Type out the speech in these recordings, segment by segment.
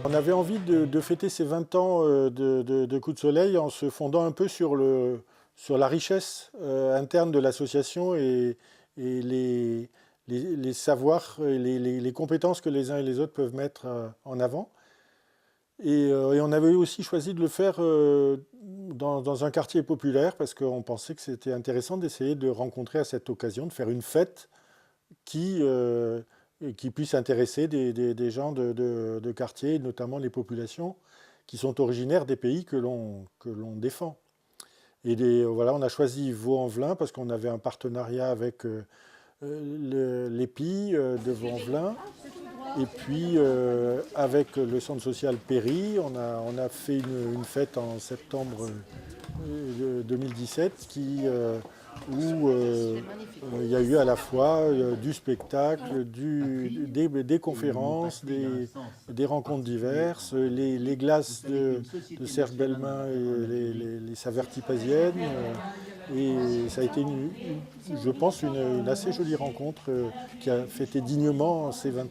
On avait envie de fêter ces 20 ans de Coup de Soleil en se fondant un peu sur la richesse interne de l'association et les savoirs et les compétences que les uns et les autres peuvent mettre en avant. Et on avait aussi choisi de le faire dans un quartier populaire parce qu'on pensait que c'était intéressant d'essayer de rencontrer à cette occasion, de faire une fête qui puisse intéresser des gens de quartier, notamment les populations qui sont originaires des pays que l'on défend. Et voilà, on a choisi Vaux-en-Velin parce qu'on avait un partenariat avec l'EPI de Vaux-en-Velin. Et puis avec le centre social Péry, on a fait une fête en septembre 2017 où il y a eu à la fois du spectacle, des conférences, des rencontres diverses, les glaces de Serge Bellemin et les saveurs tipasiennes. Et ça a été, je pense, une assez jolie rencontre qui a fêté dignement ses 20 ans.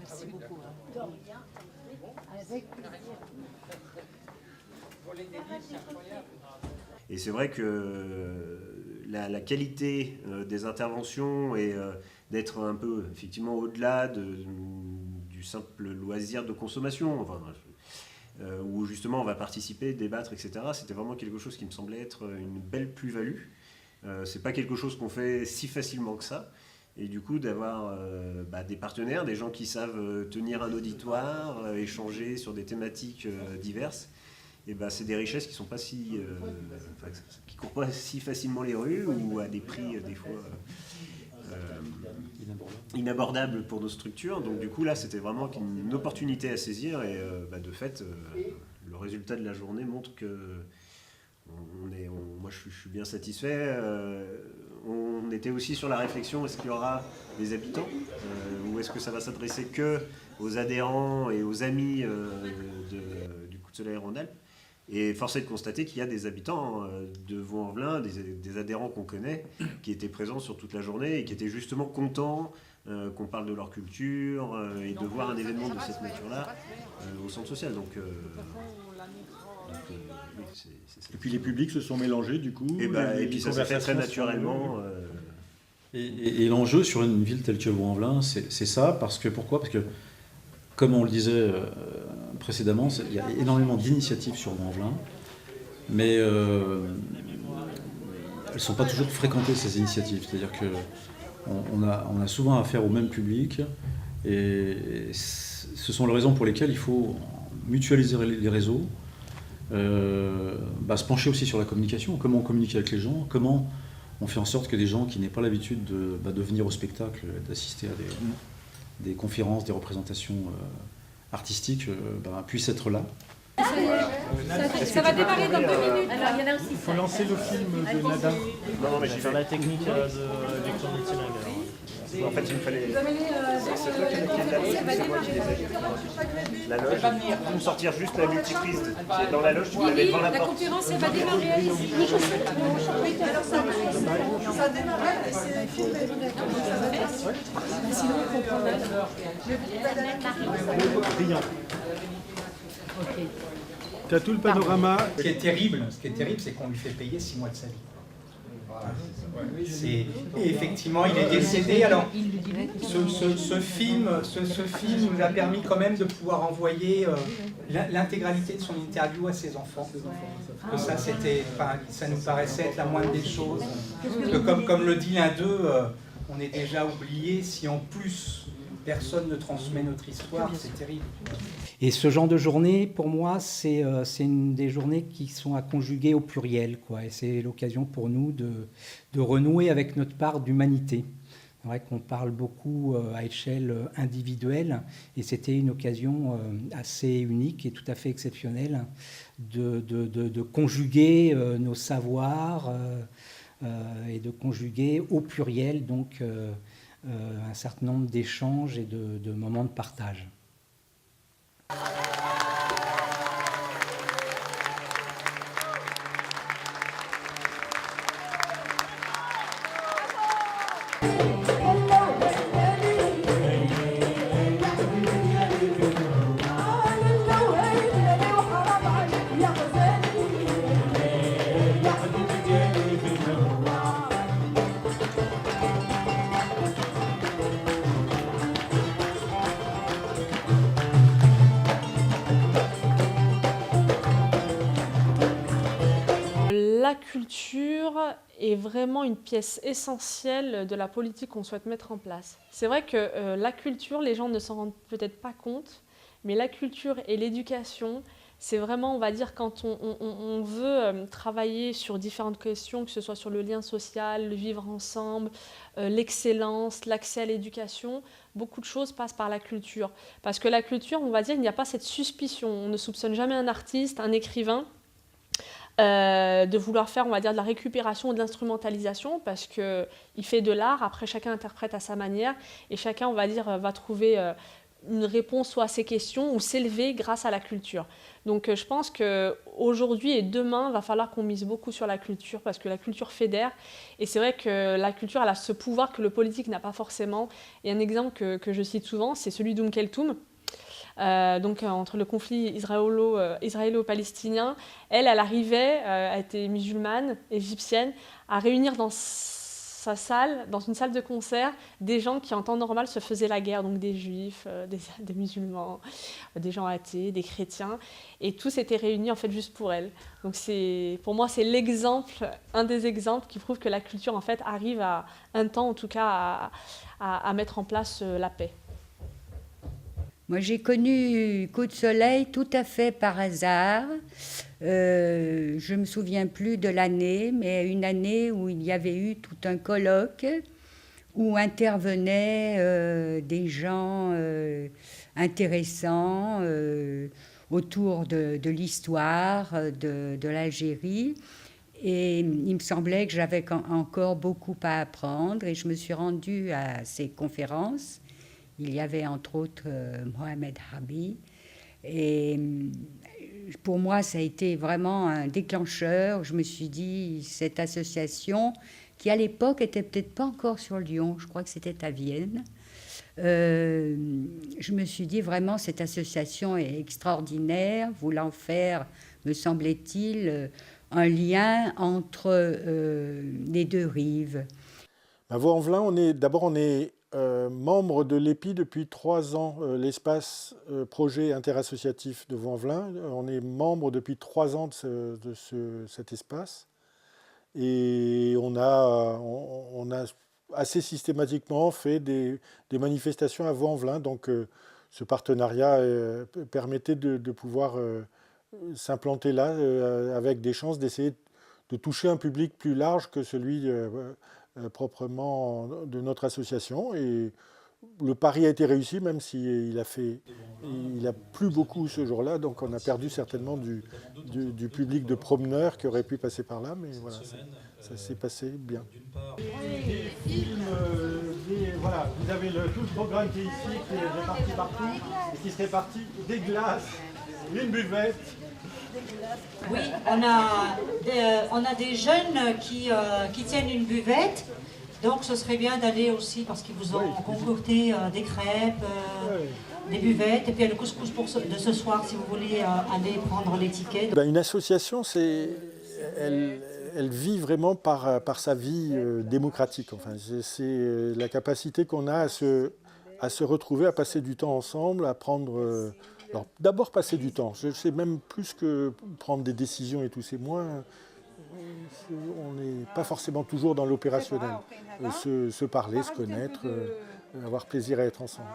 Merci beaucoup. Et c'est vrai que la qualité des interventions et d'être un peu effectivement au-delà du simple loisir de consommation, enfin, où justement on va participer, débattre, etc. C'était vraiment quelque chose qui me semblait être une belle plus-value. C'est pas quelque chose qu'on fait si facilement que ça. Et du coup, d'avoir des partenaires, des gens qui savent tenir un auditoire, échanger sur des thématiques diverses, et c'est des richesses qui sont pas qui courent pas si facilement les rues ou à des prix des fois inabordables pour nos structures. Donc du coup là, c'était vraiment une opportunité à saisir et de fait, le résultat de la journée montre que moi je suis bien satisfait. On était aussi sur la réflexion, est-ce qu'il y aura des habitants ou est-ce que ça va s'adresser que aux adhérents et aux amis du Coup de Soleil Rhône-Alpes? Et force est de constater qu'il y a des habitants de Vaux-en-Velin, des adhérents qu'on connaît, qui étaient présents sur toute la journée et qui étaient justement contents qu'on parle de leur culture et de voir un événement de cette nature-là au centre social. Donc, oui, c'est ça. Et puis les publics se sont mélangés du coup. Et puis ça s'est fait très naturellement. Et l'enjeu sur une ville telle que Vaux-en-Velin, c'est ça, pourquoi ? Parce que, comme on le disait précédemment, il y a énormément d'initiatives sur Vaux-en-Velin, mais elles ne sont pas toujours fréquentées, ces initiatives. C'est-à-dire qu'on a souvent affaire au même public, et ce sont les raisons pour lesquelles il faut mutualiser les réseaux, se pencher aussi sur la communication, comment on communique avec les gens, comment on fait en sorte que des gens qui n'aient pas l'habitude de venir au spectacle, d'assister à des conférences, des représentations artistiques, puissent être là. Ça va démarrer dans 2 minutes. Alors, il y en a aussi. Il faut lancer le film de Nada. Non, mais je vais faire la technique de lecture multilingue. En fait, il me fallait. C'est toi qui la loge, pour sortir juste la multiprise qui est dans la loge, tu l'avais devant la la porte. conférence, elle va démarrer ici. Alors, ça démarre, c'est filmé. Sinon, on comprend l'heure. Brillant. Tu as tout le panorama. Ce qui est terrible, c'est qu'on lui fait payer 6 mois de sa vie. Voilà. Et effectivement, il est décédé. Alors, ce film nous a permis quand même de pouvoir envoyer l'intégralité de son interview à ses enfants. Que ça, ça nous paraissait être la moindre des choses. Que comme le dit l'un d'eux, on est déjà oublié. Si en plus personne ne transmet notre histoire, c'est terrible. Et ce genre de journée, pour moi, c'est une des journées qui sont à conjuguer au pluriel, quoi. Et c'est l'occasion pour nous de renouer avec notre part d'humanité. C'est vrai qu'on parle beaucoup à échelle individuelle, et c'était une occasion assez unique et tout à fait exceptionnelle de conjuguer nos savoirs et de conjuguer au pluriel donc un certain nombre d'échanges et de moments de partage. La culture est vraiment une pièce essentielle de la politique qu'on souhaite mettre en place. C'est vrai que la culture, les gens ne s'en rendent peut-être pas compte, mais la culture et l'éducation, c'est vraiment, on va dire, quand on veut travailler sur différentes questions, que ce soit sur le lien social, le vivre ensemble, l'excellence, l'accès à l'éducation, beaucoup de choses passent par la culture. Parce que la culture, on va dire, il n'y a pas cette suspicion. On ne soupçonne jamais un artiste, un écrivain, de vouloir faire, on va dire, de la récupération ou de l'instrumentalisation, parce qu'il fait de l'art, après chacun interprète à sa manière, et chacun, on va dire, va trouver une réponse soit à ses questions ou s'élever grâce à la culture. Donc je pense qu'aujourd'hui et demain, il va falloir qu'on mise beaucoup sur la culture, parce que la culture fédère, et c'est vrai que la culture, elle a ce pouvoir que le politique n'a pas forcément. Et un exemple que je cite souvent, c'est celui d'Oum Keltoum. Donc entre le conflit israélo-palestinien, elle arrivait, elle était musulmane, égyptienne, à réunir dans sa salle, dans une salle de concert, des gens qui en temps normal se faisaient la guerre, donc des juifs, des musulmans, des gens athées, des chrétiens, et tous étaient réunis en fait juste pour elle. Donc pour moi c'est l'exemple, un des exemples qui prouve que la culture en fait arrive à un temps en tout cas à mettre en place la paix. Moi, j'ai connu Coup de soleil tout à fait par hasard. Je ne me souviens plus de l'année, mais une année où il y avait eu tout un colloque où intervenaient des gens intéressants autour de l'histoire de l'Algérie. Et il me semblait que j'avais encore beaucoup à apprendre, et je me suis rendue à ces conférences. Il y avait entre autres Mohamed Harbi. Et pour moi, ça a été vraiment un déclencheur. Je me suis dit, cette association, qui à l'époque était peut-être pas encore sur Lyon, je crois que c'était à Vienne, je me suis dit vraiment, cette association est extraordinaire, voulant faire, me semblait-il, un lien entre les deux rives. À Vaux-en-Velin, on est membre de l'EPI depuis 3 ans, l'espace projet interassociatif de Vaux-en-Velin. On est membre depuis 3 ans de cet espace. Et on a assez systématiquement fait des manifestations à Vaux-en-Velin. Donc ce partenariat permettait de pouvoir s'implanter là avec des chances d'essayer de toucher un public plus large que celui proprement de notre association. Et le pari a été réussi, même s'il a plu beaucoup ce jour-là, donc on a perdu certainement du public de promeneurs qui aurait pu passer par là, mais voilà, ça s'est passé bien. Voilà, vous avez tout le programme qui est ici, qui est réparti partout, et qui se répartit des glaces, une buvette. Oui, on a des jeunes qui tiennent une buvette, donc ce serait bien d'aller aussi, parce qu'ils vous ont concocté des crêpes, des buvettes, et puis le couscous de ce soir, si vous voulez aller prendre l'étiquette. Une association, elle vit vraiment par sa vie démocratique. Enfin, c'est la capacité qu'on a à se retrouver, à passer du temps ensemble, à prendre... alors, d'abord passer du temps. Je sais même plus que prendre des décisions et tout. C'est moins... on n'est pas forcément toujours dans l'opérationnel. Se parler, se connaître, avoir plaisir à être ensemble.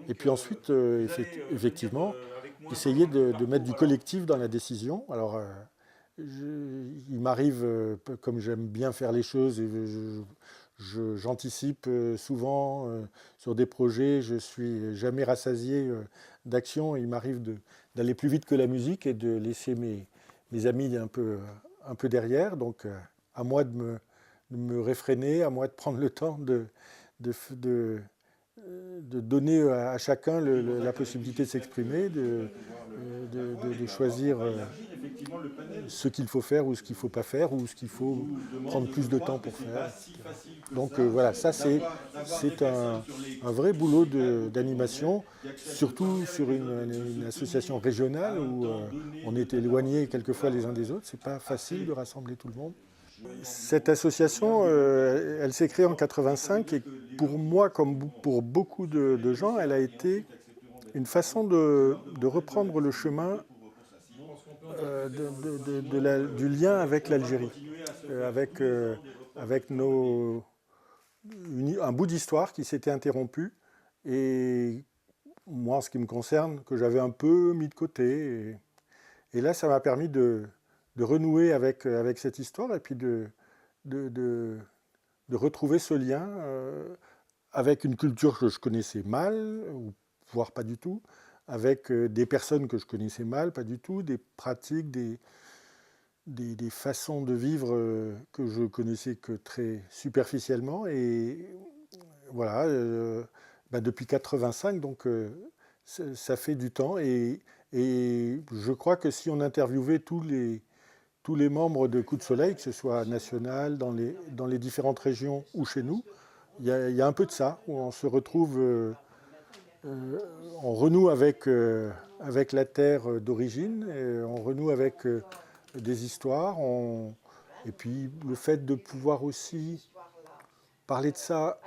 Et puis ensuite, effectivement, essayer de mettre du collectif dans la décision. Alors, il m'arrive, comme j'aime bien faire les choses, et j'anticipe souvent sur des projets, je suis jamais rassasié d'action. Il m'arrive d'aller plus vite que la musique et de laisser mes amis un peu derrière. Donc, à moi de me réfréner, à moi de prendre le temps de donner à chacun la possibilité de s'exprimer, de choisir ce qu'il faut faire ou ce qu'il ne faut pas faire, ou ce qu'il faut prendre plus de temps pour faire. Donc voilà, ça c'est un vrai boulot d'animation, surtout sur une association régionale où on est éloignés quelquefois les uns des autres. C'est pas facile de rassembler tout le monde. Cette association, elle s'est créée en 85 et pour moi, comme pour beaucoup de gens, elle a été une façon de reprendre le chemin du lien avec l'Algérie, avec un bout d'histoire qui s'était interrompu et moi, en ce qui me concerne, que j'avais un peu mis de côté. Et là, ça m'a permis de renouer avec cette histoire et puis de retrouver ce lien avec une culture que je connaissais mal, ou voire pas du tout, avec des personnes que je connaissais mal, pas du tout, des pratiques, des façons de vivre que je connaissais que très superficiellement. Et voilà, depuis 85, donc ça fait du temps. Et je crois que si on interviewait tous les membres de Coup de Soleil, que ce soit national, dans les différentes régions ou chez nous, il y a un peu de ça, où on se retrouve, on renoue avec la terre d'origine, on renoue avec des histoires, et puis le fait de pouvoir aussi parler de ça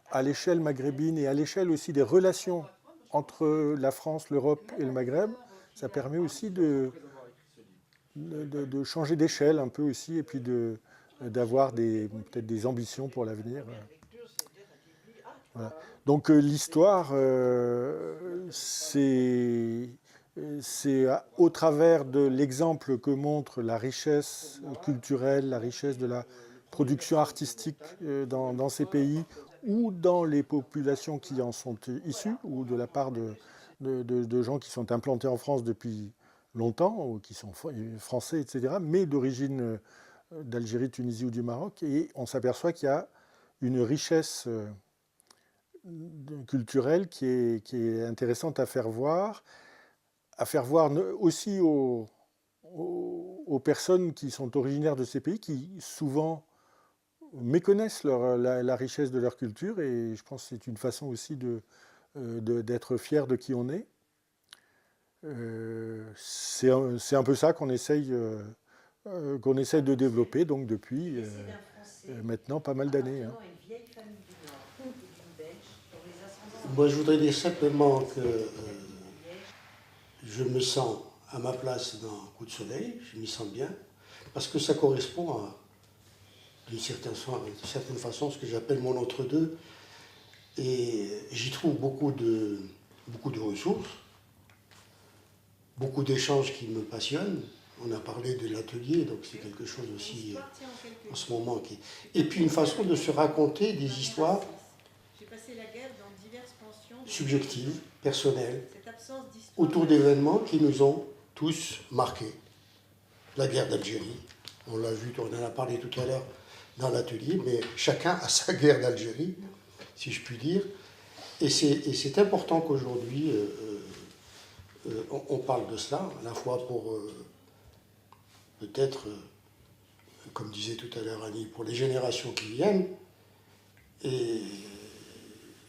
à l'échelle maghrébine et à l'échelle aussi des relations entre la France, l'Europe et le Maghreb, ça permet aussi de changer d'échelle un peu aussi, et puis d'avoir peut-être des ambitions pour l'avenir. Voilà. Donc l'histoire, c'est au travers de l'exemple que montre la richesse culturelle, la richesse de la production artistique dans ces pays, ou dans les populations qui en sont issues, ou de la part de gens qui sont implantés en France depuis longtemps, ou qui sont français, etc., mais d'origine d'Algérie, Tunisie ou du Maroc. Et on s'aperçoit qu'il y a une richesse culturelle qui est intéressante à faire voir aussi aux personnes qui sont originaires de ces pays, qui souvent méconnaissent la richesse de leur culture, et je pense que c'est une façon aussi d'être fier de qui on est. C'est un peu ça qu'on essaye de développer donc depuis maintenant pas mal d'années. Hein. Moi, je voudrais dire simplement que je me sens à ma place dans Coup de Soleil, je m'y sens bien, parce que ça correspond d'une certaine façon, ce que j'appelle mon entre-deux, et j'y trouve beaucoup de ressources, beaucoup d'échanges qui me passionnent. On a parlé de l'atelier, donc c'est quelque chose aussi en ce moment Et puis une façon de se raconter des histoires subjectives, personnelles, autour d'événements qui nous ont tous marqués. La guerre d'Algérie, on l'a vu, on en a parlé tout à l'heure dans l'atelier, mais chacun a sa guerre d'Algérie, si je puis dire. Et c'est important qu'aujourd'hui, on parle de cela, à la fois pour peut-être, comme disait tout à l'heure Annie, pour les générations qui viennent. Et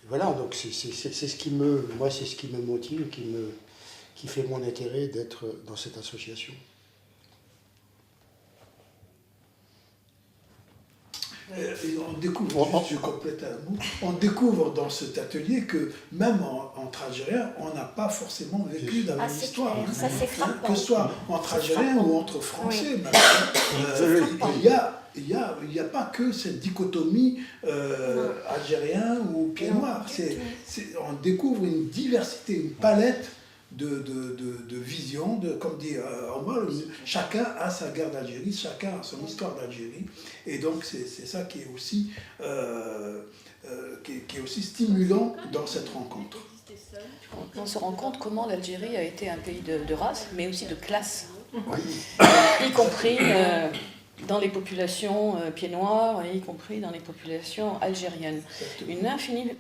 voilà, donc c'est ce qui me motive, qui fait mon intérêt d'être dans cette association. On découvre, je complète un mot, on découvre dans cet atelier que même entre Algériens, on n'a pas forcément vécu la même histoire. Ça c'est frappant. Que ce soit entre Algériens ou entre Français, même. Il n'y a pas que cette dichotomie algérien ou pied noir. On découvre une diversité, une palette de visions, comme dit Omar, chacun a sa guerre d'Algérie, chacun a son histoire d'Algérie, et donc c'est ça qui est aussi stimulant dans cette rencontre. On se rend compte comment l'Algérie a été un pays de race, mais aussi de classe, y compris dans les populations pieds noirs, y compris dans les populations algériennes. Une infinie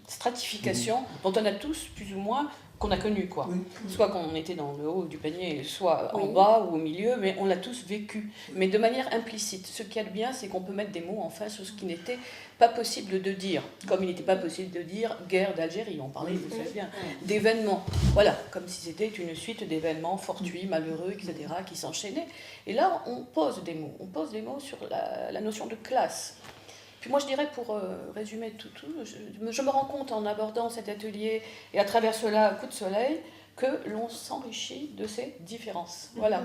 stratification dont on a tous plus ou moins qu'on a connu, quoi. Soit qu'on était dans le haut du panier, soit en bas ou au milieu, mais on l'a tous vécu, mais de manière implicite. Ce qu'il y a de bien, c'est qu'on peut mettre des mots enfin sur ce qui n'était pas possible de dire, comme il n'était pas possible de dire guerre d'Algérie, on parlait, vous savez bien, d'événements, voilà, comme si c'était une suite d'événements fortuits, malheureux, etc., qui s'enchaînaient. Et là, on pose des mots sur la notion de classe. Puis moi, je dirais, pour résumer tout, je me rends compte en abordant cet atelier et à travers cela, Coup de soleil, que l'on s'enrichit de ces différences. Voilà.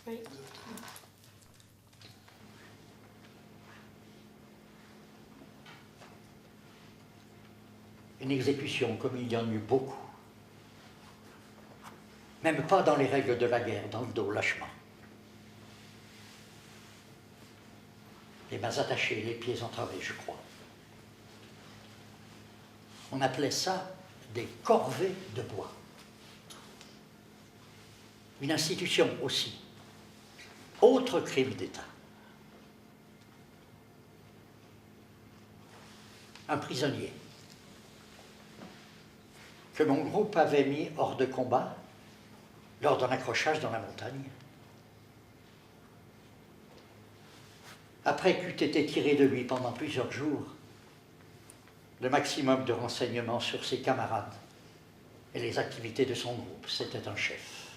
Oui. Une exécution, comme il y en eut beaucoup. Même pas dans les règles de la guerre, dans le dos, lâchement. Les mains attachées, les pieds entravés, je crois. On appelait ça des corvées de bois. Une institution aussi. Autre crime d'État. Un prisonnier que mon groupe avait mis hors de combat lors d'un accrochage dans la montagne. Après qu'eût été tiré de lui pendant plusieurs jours le maximum de renseignements sur ses camarades et les activités de son groupe, c'était un chef.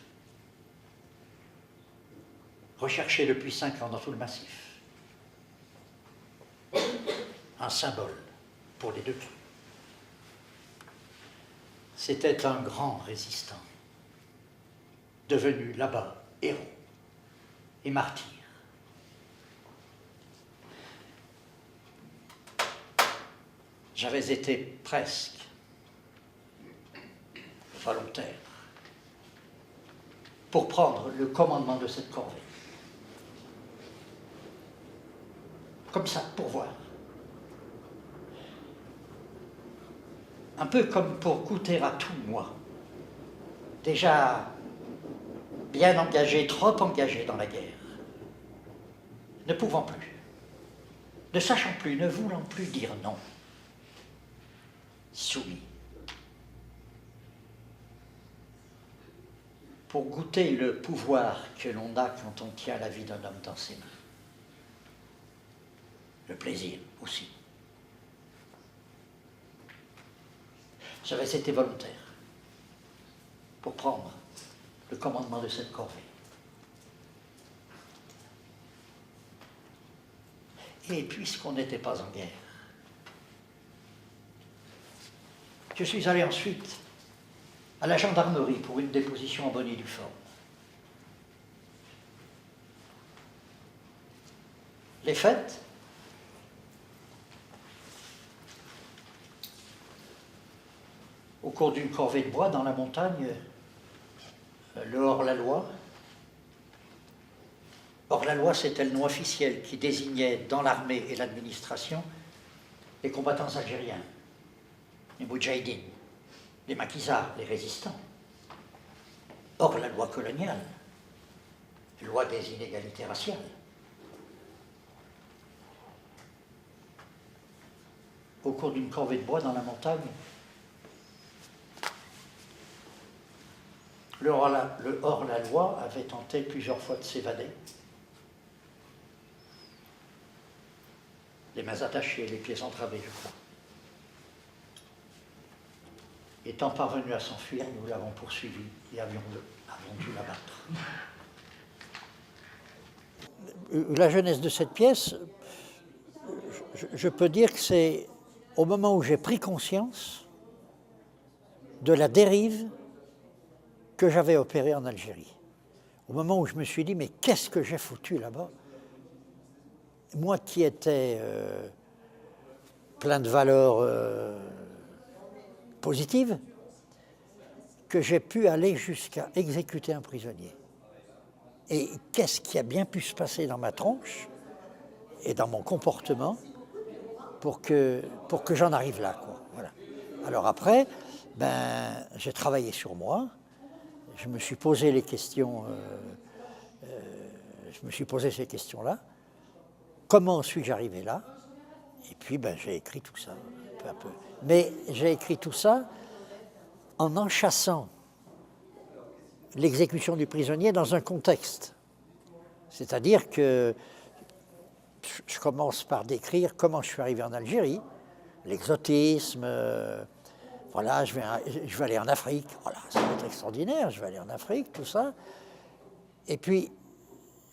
Recherché depuis 5 ans dans tout le massif. Un symbole pour les deux camps. C'était un grand résistant, devenu là-bas héros et martyr. J'avais été presque volontaire pour prendre le commandement de cette corvée. Comme ça, pour voir. Un peu comme pour goûter à tout, moi. Déjà bien engagé, trop engagé dans la guerre. Ne pouvant plus, ne sachant plus, ne voulant plus dire non. Soumis. Pour goûter le pouvoir que l'on a quand on tient la vie d'un homme dans ses mains. Le plaisir aussi. J'avais été volontaire pour prendre le commandement de cette corvée. Et puisqu'on n'était pas en guerre, je suis allé ensuite à la gendarmerie pour une déposition en bonne et due forme. Les faits, au cours d'une corvée de bois dans la montagne, le hors-la-loi. Hors-la-loi, c'était le nom officiel qui désignait dans l'armée et l'administration les combattants algériens, les moudjahidines, les maquisards, les résistants. Hors la loi coloniale, loi des inégalités raciales. Au cours d'une corvée de bois dans la montagne, le hors-la-loi avait tenté plusieurs fois de s'évader. Les mains attachées, les pieds entravés, je crois. Étant parvenu à s'enfuir, nous l'avons poursuivi et avons dû l'abattre. La jeunesse de cette pièce, je peux dire que c'est au moment où j'ai pris conscience de la dérive que j'avais opérée en Algérie. Au moment où je me suis dit, mais qu'est-ce que j'ai foutu là-bas? Moi qui étais plein de valeurs positives, que j'ai pu aller jusqu'à exécuter un prisonnier. Et qu'est-ce qui a bien pu se passer dans ma tronche et dans mon comportement pour que j'en arrive là, quoi. Voilà. Alors après, j'ai travaillé sur moi, je me suis posé les questions, je me suis posé ces questions-là. Comment suis-je arrivé là? Et puis j'ai écrit tout ça, peu à peu. Mais j'ai écrit tout ça en enchâssant l'exécution du prisonnier dans un contexte. C'est-à-dire que je commence par décrire comment je suis arrivé en Algérie, l'exotisme, voilà, je vais aller en Afrique, voilà, ça va être extraordinaire, je vais aller en Afrique, tout ça. Et puis,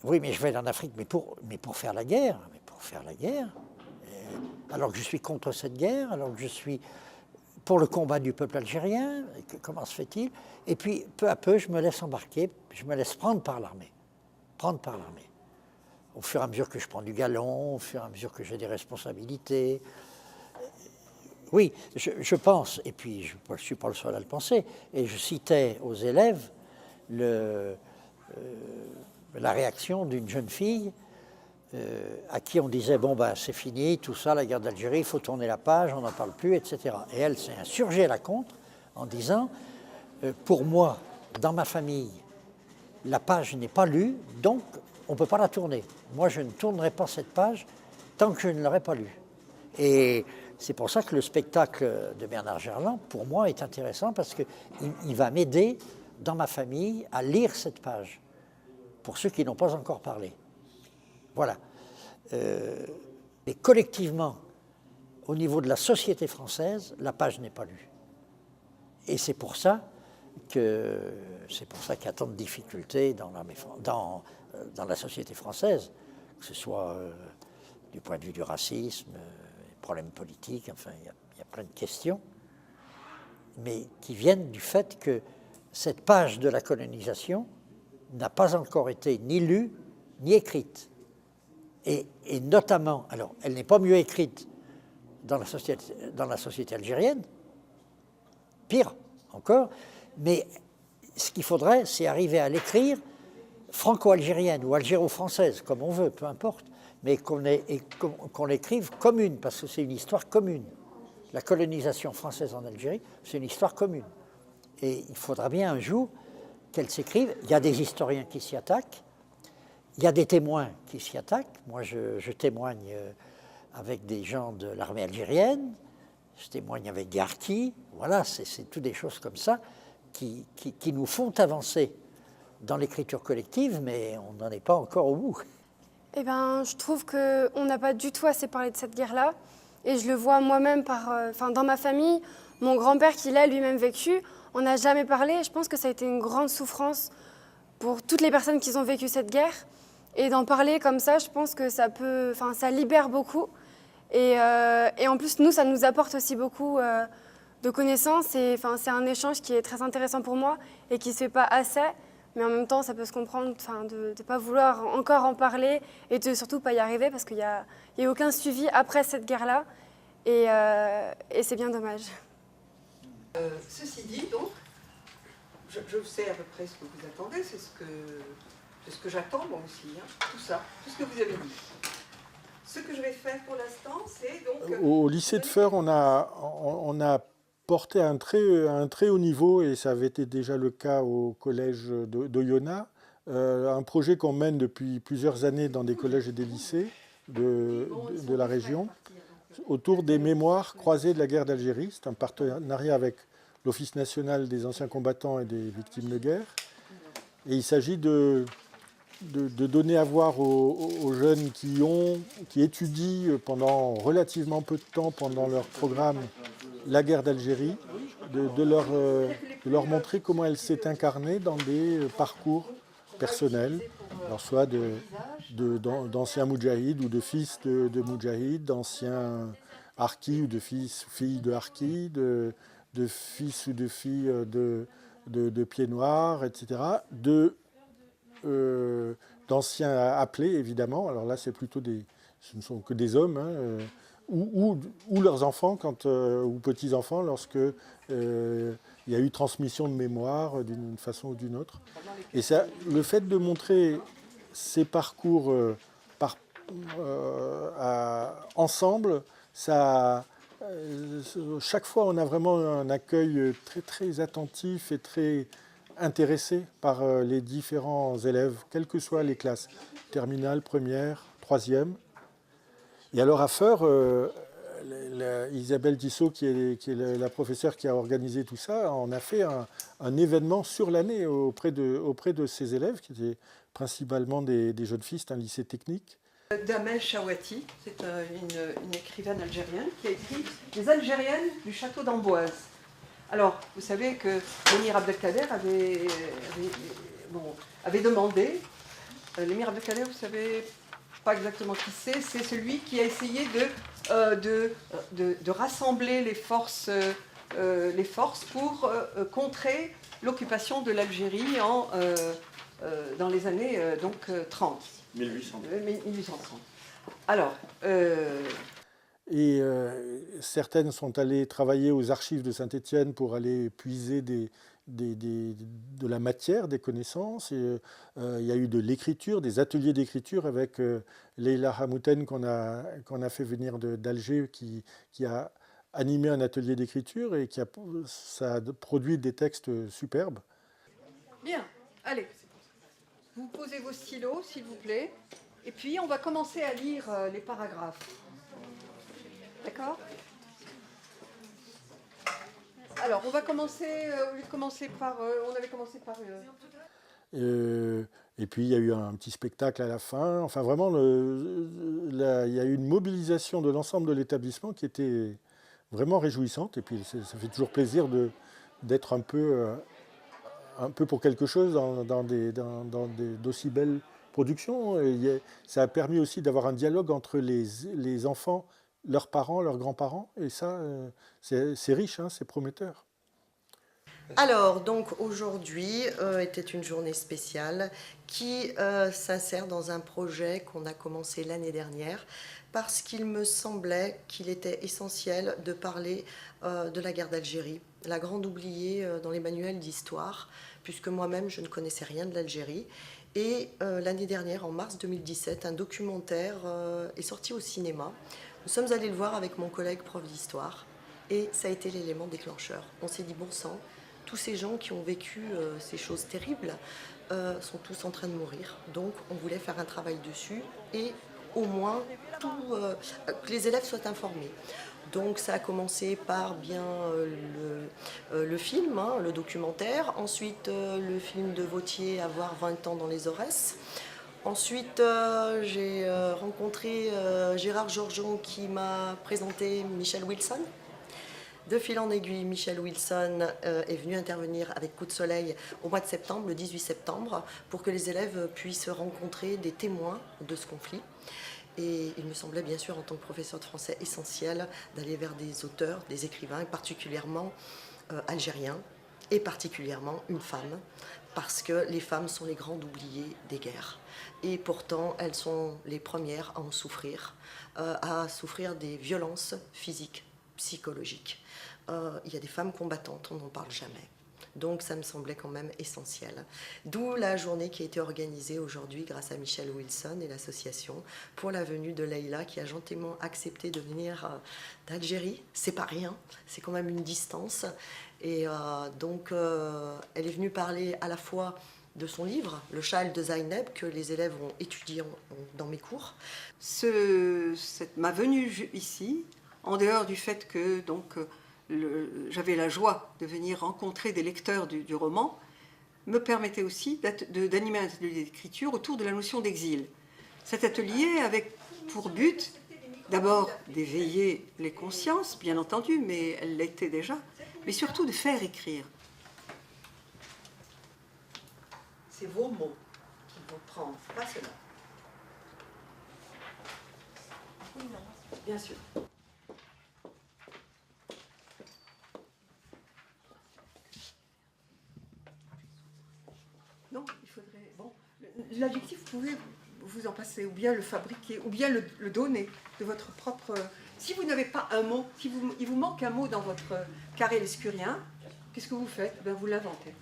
oui, mais je vais aller en Afrique, mais pour faire la guerre, alors que je suis contre cette guerre, alors que je suis pour le combat du peuple algérien, comment se fait-il? Et puis, peu à peu, je me laisse embarquer, je me laisse prendre par l'armée. Au fur et à mesure que je prends du galon, au fur et à mesure que j'ai des responsabilités. Oui, je pense, et puis je ne suis pas le seul à le penser, et je citais aux élèves la réaction d'une jeune fille à qui on disait, bon, c'est fini, tout ça, la guerre d'Algérie, il faut tourner la page, on n'en parle plus, etc. Et elle s'est insurgée à la contre en disant, pour moi, dans ma famille, la page n'est pas lue, donc on ne peut pas la tourner. Moi, je ne tournerai pas cette page tant que je ne l'aurai pas lue. Et c'est pour ça que le spectacle de Bernard Gerland, pour moi, est intéressant parce qu'il va m'aider, dans ma famille, à lire cette page, pour ceux qui n'ont pas encore parlé. Voilà. Et collectivement, au niveau de la société française, la page n'est pas lue. Et c'est pour ça qu'il y a tant de difficultés dans la société française, que ce soit du point de vue du racisme, des problèmes politiques, enfin, il y a plein de questions, mais qui viennent du fait que cette page de la colonisation n'a pas encore été ni lue, ni écrite. Et notamment, alors, elle n'est pas mieux écrite dans la société algérienne, pire encore, mais ce qu'il faudrait, c'est arriver à l'écrire franco-algérienne ou algéro-française, comme on veut, peu importe, mais qu'on l'écrive commune, parce que c'est une histoire commune. La colonisation française en Algérie, c'est une histoire commune. Et il faudra bien un jour qu'elle s'écrive. Il y a des historiens qui s'y attaquent, il y a des témoins qui s'y attaquent. Moi, je témoigne avec des gens de l'armée algérienne, je témoigne avec des harkis. Voilà, c'est toutes des choses comme ça qui nous font avancer dans l'écriture collective, mais on n'en est pas encore au bout. Eh bien, je trouve qu'on n'a pas du tout assez parlé de cette guerre-là. Et je le vois moi-même dans ma famille, mon grand-père qui l'a lui-même vécu, on n'a jamais parlé. Et je pense que ça a été une grande souffrance pour toutes les personnes qui ont vécu cette guerre. Et d'en parler comme ça, je pense que ça libère beaucoup. Et en plus, nous, ça nous apporte aussi beaucoup de connaissances. Et c'est un échange qui est très intéressant pour moi et qui ne se fait pas assez. Mais en même temps, ça peut se comprendre de ne pas vouloir encore en parler et de surtout pas y arriver parce qu'il n'y a aucun suivi après cette guerre-là. Et c'est bien dommage. Ceci dit, donc, je sais à peu près ce que vous attendez, c'est ce que j'attends moi aussi, hein, tout ça, tout ce que vous avez dit. Ce que je vais faire pour l'instant, c'est donc... Au lycée de Feurs, on a porté à un très haut niveau, et ça avait été déjà le cas au collège d'Oyonnax, un projet qu'on mène depuis plusieurs années dans des collèges et des lycées de la région, autour des mémoires croisées de la guerre d'Algérie. C'est un partenariat avec l'Office national des anciens combattants et des victimes de guerre. Et il s'agit de donner à voir aux jeunes qui étudient pendant relativement peu de temps, pendant leur programme, la guerre d'Algérie, de leur montrer comment elle s'est incarnée dans des parcours personnels, Alors soit d'anciens moudjahids ou de fils de moudjahids, d'anciens harkis ou de filles de harkis, de fils ou de filles de pieds noirs, etc. D'anciens appelés, évidemment. Alors là, c'est plutôt ce ne sont que des hommes, hein, ou leurs enfants ou petits-enfants lorsque il y a eu transmission de mémoire d'une façon ou d'une autre. Et ça, le fait de montrer ces parcours ensemble, chaque fois on a vraiment un accueil très très attentif et très intéressé par les différents élèves, quelles que soient les classes, terminale, première, troisième. Et alors à Feur, Isabelle Tissot, qui est la professeure qui a organisé tout ça, on a fait un événement sur l'année auprès de ces élèves, qui étaient principalement des jeunes filles, c'est un lycée technique. Damel Chawati, c'est une écrivaine algérienne qui a écrit « Les Algériennes du château d'Amboise ». Alors, vous savez que l'émir Abdelkader avait demandé, l'émir Abdelkader, vous savez pas exactement qui c'est celui qui a essayé de rassembler les forces pour contrer l'occupation de l'Algérie dans les années 30. 1830. Alors... Et certaines sont allées travailler aux archives de Saint-Étienne pour aller puiser de la matière, des connaissances. Et, il y a eu de l'écriture, des ateliers d'écriture avec Leila Hamouten qu'on a fait venir d'Alger, qui a animé un atelier d'écriture et ça a produit des textes superbes. Bien, allez. Vous posez vos stylos, s'il vous plaît. Et puis, on va commencer à lire les paragraphes. D'accord? Alors, on va commencer, au lieu de commencer par... on avait commencé par... Et puis, il y a eu un petit spectacle à la fin. Enfin, vraiment, il y a eu une mobilisation de l'ensemble de l'établissement qui était vraiment réjouissante. Et puis, ça fait toujours plaisir d'être un peu pour quelque chose dans d'aussi belles productions. Et ça a permis aussi d'avoir un dialogue entre les enfants, leurs parents, leurs grands-parents, et ça, c'est riche, hein, c'est prometteur. Alors, donc aujourd'hui était une journée spéciale qui s'insère dans un projet qu'on a commencé l'année dernière parce qu'il me semblait qu'il était essentiel de parler de la guerre d'Algérie, la grande oubliée dans les manuels d'histoire, puisque moi-même je ne connaissais rien de l'Algérie. Et l'année dernière, en mars 2017, un documentaire est sorti au cinéma. Nous sommes allés le voir avec mon collègue prof d'histoire et ça a été l'élément déclencheur. On s'est dit, bon sang, tous ces gens qui ont vécu ces choses terribles sont tous en train de mourir. Donc on voulait faire un travail dessus et au moins que les élèves soient informés. Donc ça a commencé par bien le film, hein, le documentaire. Ensuite le film de Vautier, Avoir 20 ans dans les Aurès. Ensuite, j'ai rencontré Gérard Georgeon qui m'a présenté Michel Wilson. De fil en aiguille, Michel Wilson est venu intervenir avec Coup de Soleil au mois de septembre, le 18 septembre, pour que les élèves puissent rencontrer des témoins de ce conflit. Et il me semblait bien sûr, en tant que professeur de français, essentiel d'aller vers des auteurs, des écrivains, particulièrement algériens, et particulièrement une femme, parce que les femmes sont les grandes oubliées des guerres. Et pourtant, elles sont les premières à en souffrir, des violences physiques, psychologiques. Il y a des femmes combattantes, on n'en parle jamais. Donc ça me semblait quand même essentiel. D'où la journée qui a été organisée aujourd'hui grâce à Michel Wilson et l'association pour la venue de Leïla qui a gentiment accepté de venir d'Algérie. C'est pas rien, c'est quand même une distance. Et donc elle est venue parler à la fois de son livre, Le Châle de Zaineb, que les élèves ont étudié dans mes cours. Ma venue ici, en dehors du fait que donc, j'avais la joie de venir rencontrer des lecteurs du roman, me permettait aussi d'animer un atelier d'écriture autour de la notion d'exil. Cet atelier avait pour but d'abord d'éveiller les consciences, bien entendu, mais elle l'était déjà, mais surtout de faire écrire. C'est vos mots qui on prend pas cela. Bien sûr. Non, il faudrait... Bon, l'adjectif, vous pouvez vous en passer, ou bien le fabriquer, ou bien le donner de votre propre... Si vous n'avez pas un mot, si il vous manque un mot dans votre carré lescurien, qu'est-ce que vous faites? Ben, vous l'inventez.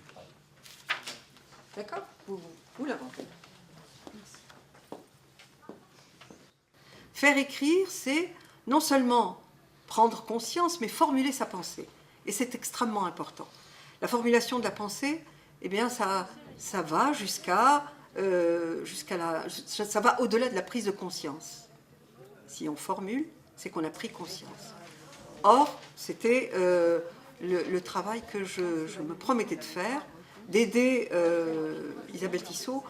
D'accord? Vous l'inventez. Faire écrire, c'est non seulement prendre conscience, mais formuler sa pensée. Et c'est extrêmement important. La formulation de la pensée, eh bien, ça va jusqu'à ça va au-delà de la prise de conscience. Si on formule, c'est qu'on a pris conscience. Or, c'était le travail que je me promettais de faire, d'aider Isabelle Tissot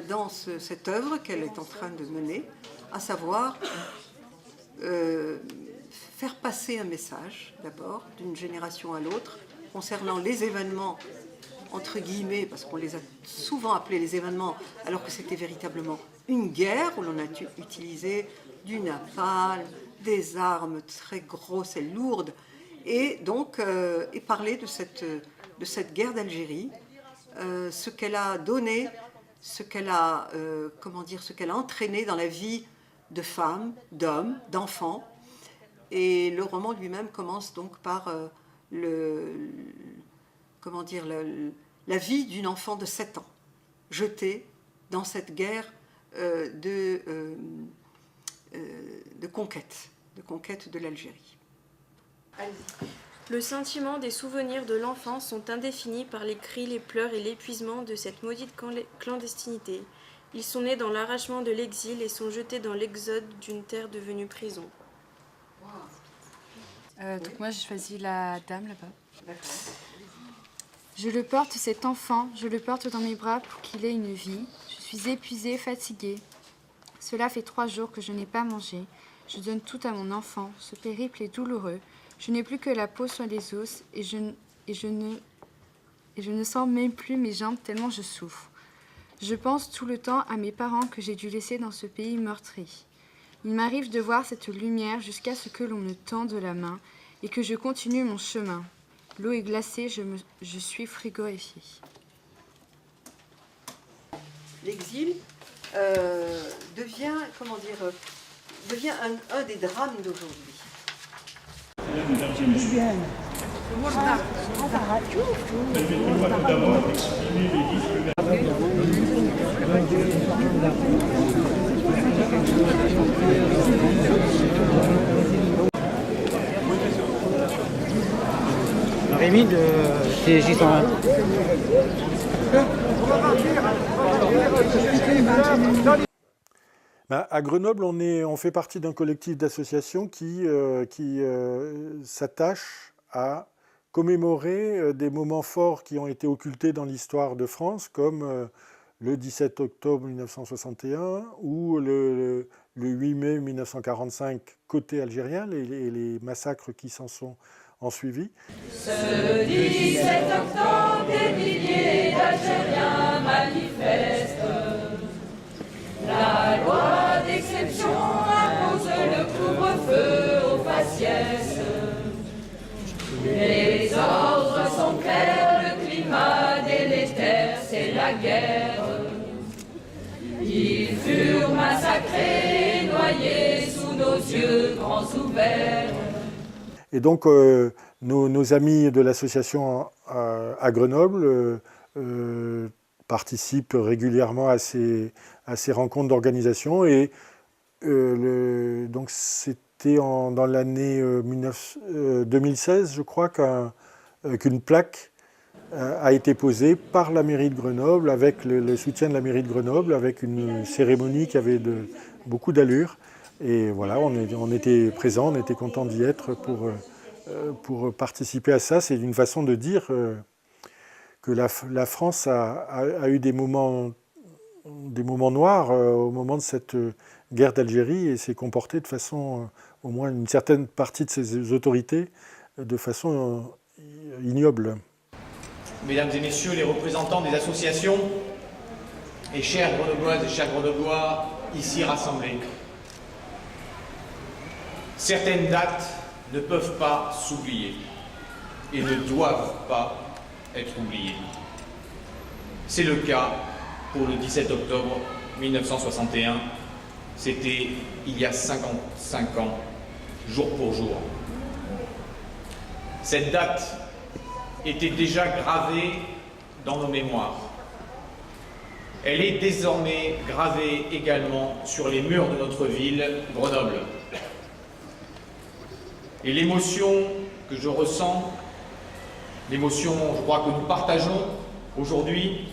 dans cette œuvre qu'elle est en train de mener, à savoir faire passer un message, d'abord, d'une génération à l'autre, concernant les événements, entre guillemets, parce qu'on les a souvent appelés les événements, alors que c'était véritablement une guerre où l'on a utilisé du napalm, des armes très grosses et lourdes, et donc et parler de cette guerre d'Algérie, ce qu'elle a donné, ce qu'elle a entraîné dans la vie de femmes, d'hommes, d'enfants. Et le roman lui-même commence donc par la vie d'une enfant de 7 ans, jetée dans cette guerre de conquête de l'Algérie. Le sentiment des souvenirs de l'enfance sont indéfinis par les cris, les pleurs et l'épuisement de cette maudite clandestinité. Ils sont nés dans l'arrachement de l'exil et sont jetés dans l'exode d'une terre devenue prison. Donc moi j'ai choisi la dame là-bas. D'accord. Je le porte, cet enfant, je le porte dans mes bras pour qu'il ait une vie. Je suis épuisée, fatiguée. Cela fait 3 jours que je n'ai pas mangé. Je donne tout à mon enfant. Ce périple est douloureux. Je n'ai plus que la peau sur les os et je ne sens même plus mes jambes tellement je souffre. Je pense tout le temps à mes parents que j'ai dû laisser dans ce pays meurtri. Il m'arrive de voir cette lumière jusqu'à ce que l'on me tende la main et que je continue mon chemin. L'eau est glacée, je suis frigorifiée. L'exil devient un des drames d'aujourd'hui. Rémi de TJ101. À Grenoble, on fait partie d'un collectif d'associations qui s'attache à commémorer des moments forts qui ont été occultés dans l'histoire de France, comme le 17 octobre 1961 ou le 8 mai 1945 côté algérien, et les massacres qui s'en sont suivis. Ce 17 octobre, des milliers d'Algériens manifestent. La loi d'exception impose le couvre-feu aux faciès. Les ordres sont clairs, le climat délétère, c'est la guerre. Ils furent massacrés, noyés sous nos yeux grands ouverts. Et donc, nos amis de l'association à Grenoble participent régulièrement à ces rencontres d'organisation. Et donc, c'était dans l'année 2016, je crois, qu'une plaque a été posée par la mairie de Grenoble, avec le soutien de la mairie de Grenoble, avec une cérémonie qui avait beaucoup d'allure. Et voilà, on était présents, on était contents d'y être pour participer à ça. C'est une façon de dire que la France a eu des moments noirs au moment de cette guerre d'Algérie et s'est comportée de façon, au moins une certaine partie de ses autorités, de façon ignoble. Mesdames et messieurs les représentants des associations, et chères Grenobloises et chers Grenoblois ici rassemblés, certaines dates ne peuvent pas s'oublier et ne doivent pas être oubliées. C'est le cas pour le 17 octobre 1961, c'était il y a 55 ans, jour pour jour. Cette date était déjà gravée dans nos mémoires. Elle est désormais gravée également sur les murs de notre ville, Grenoble. Et l'émotion que je ressens, l'émotion, je crois, que nous partageons aujourd'hui,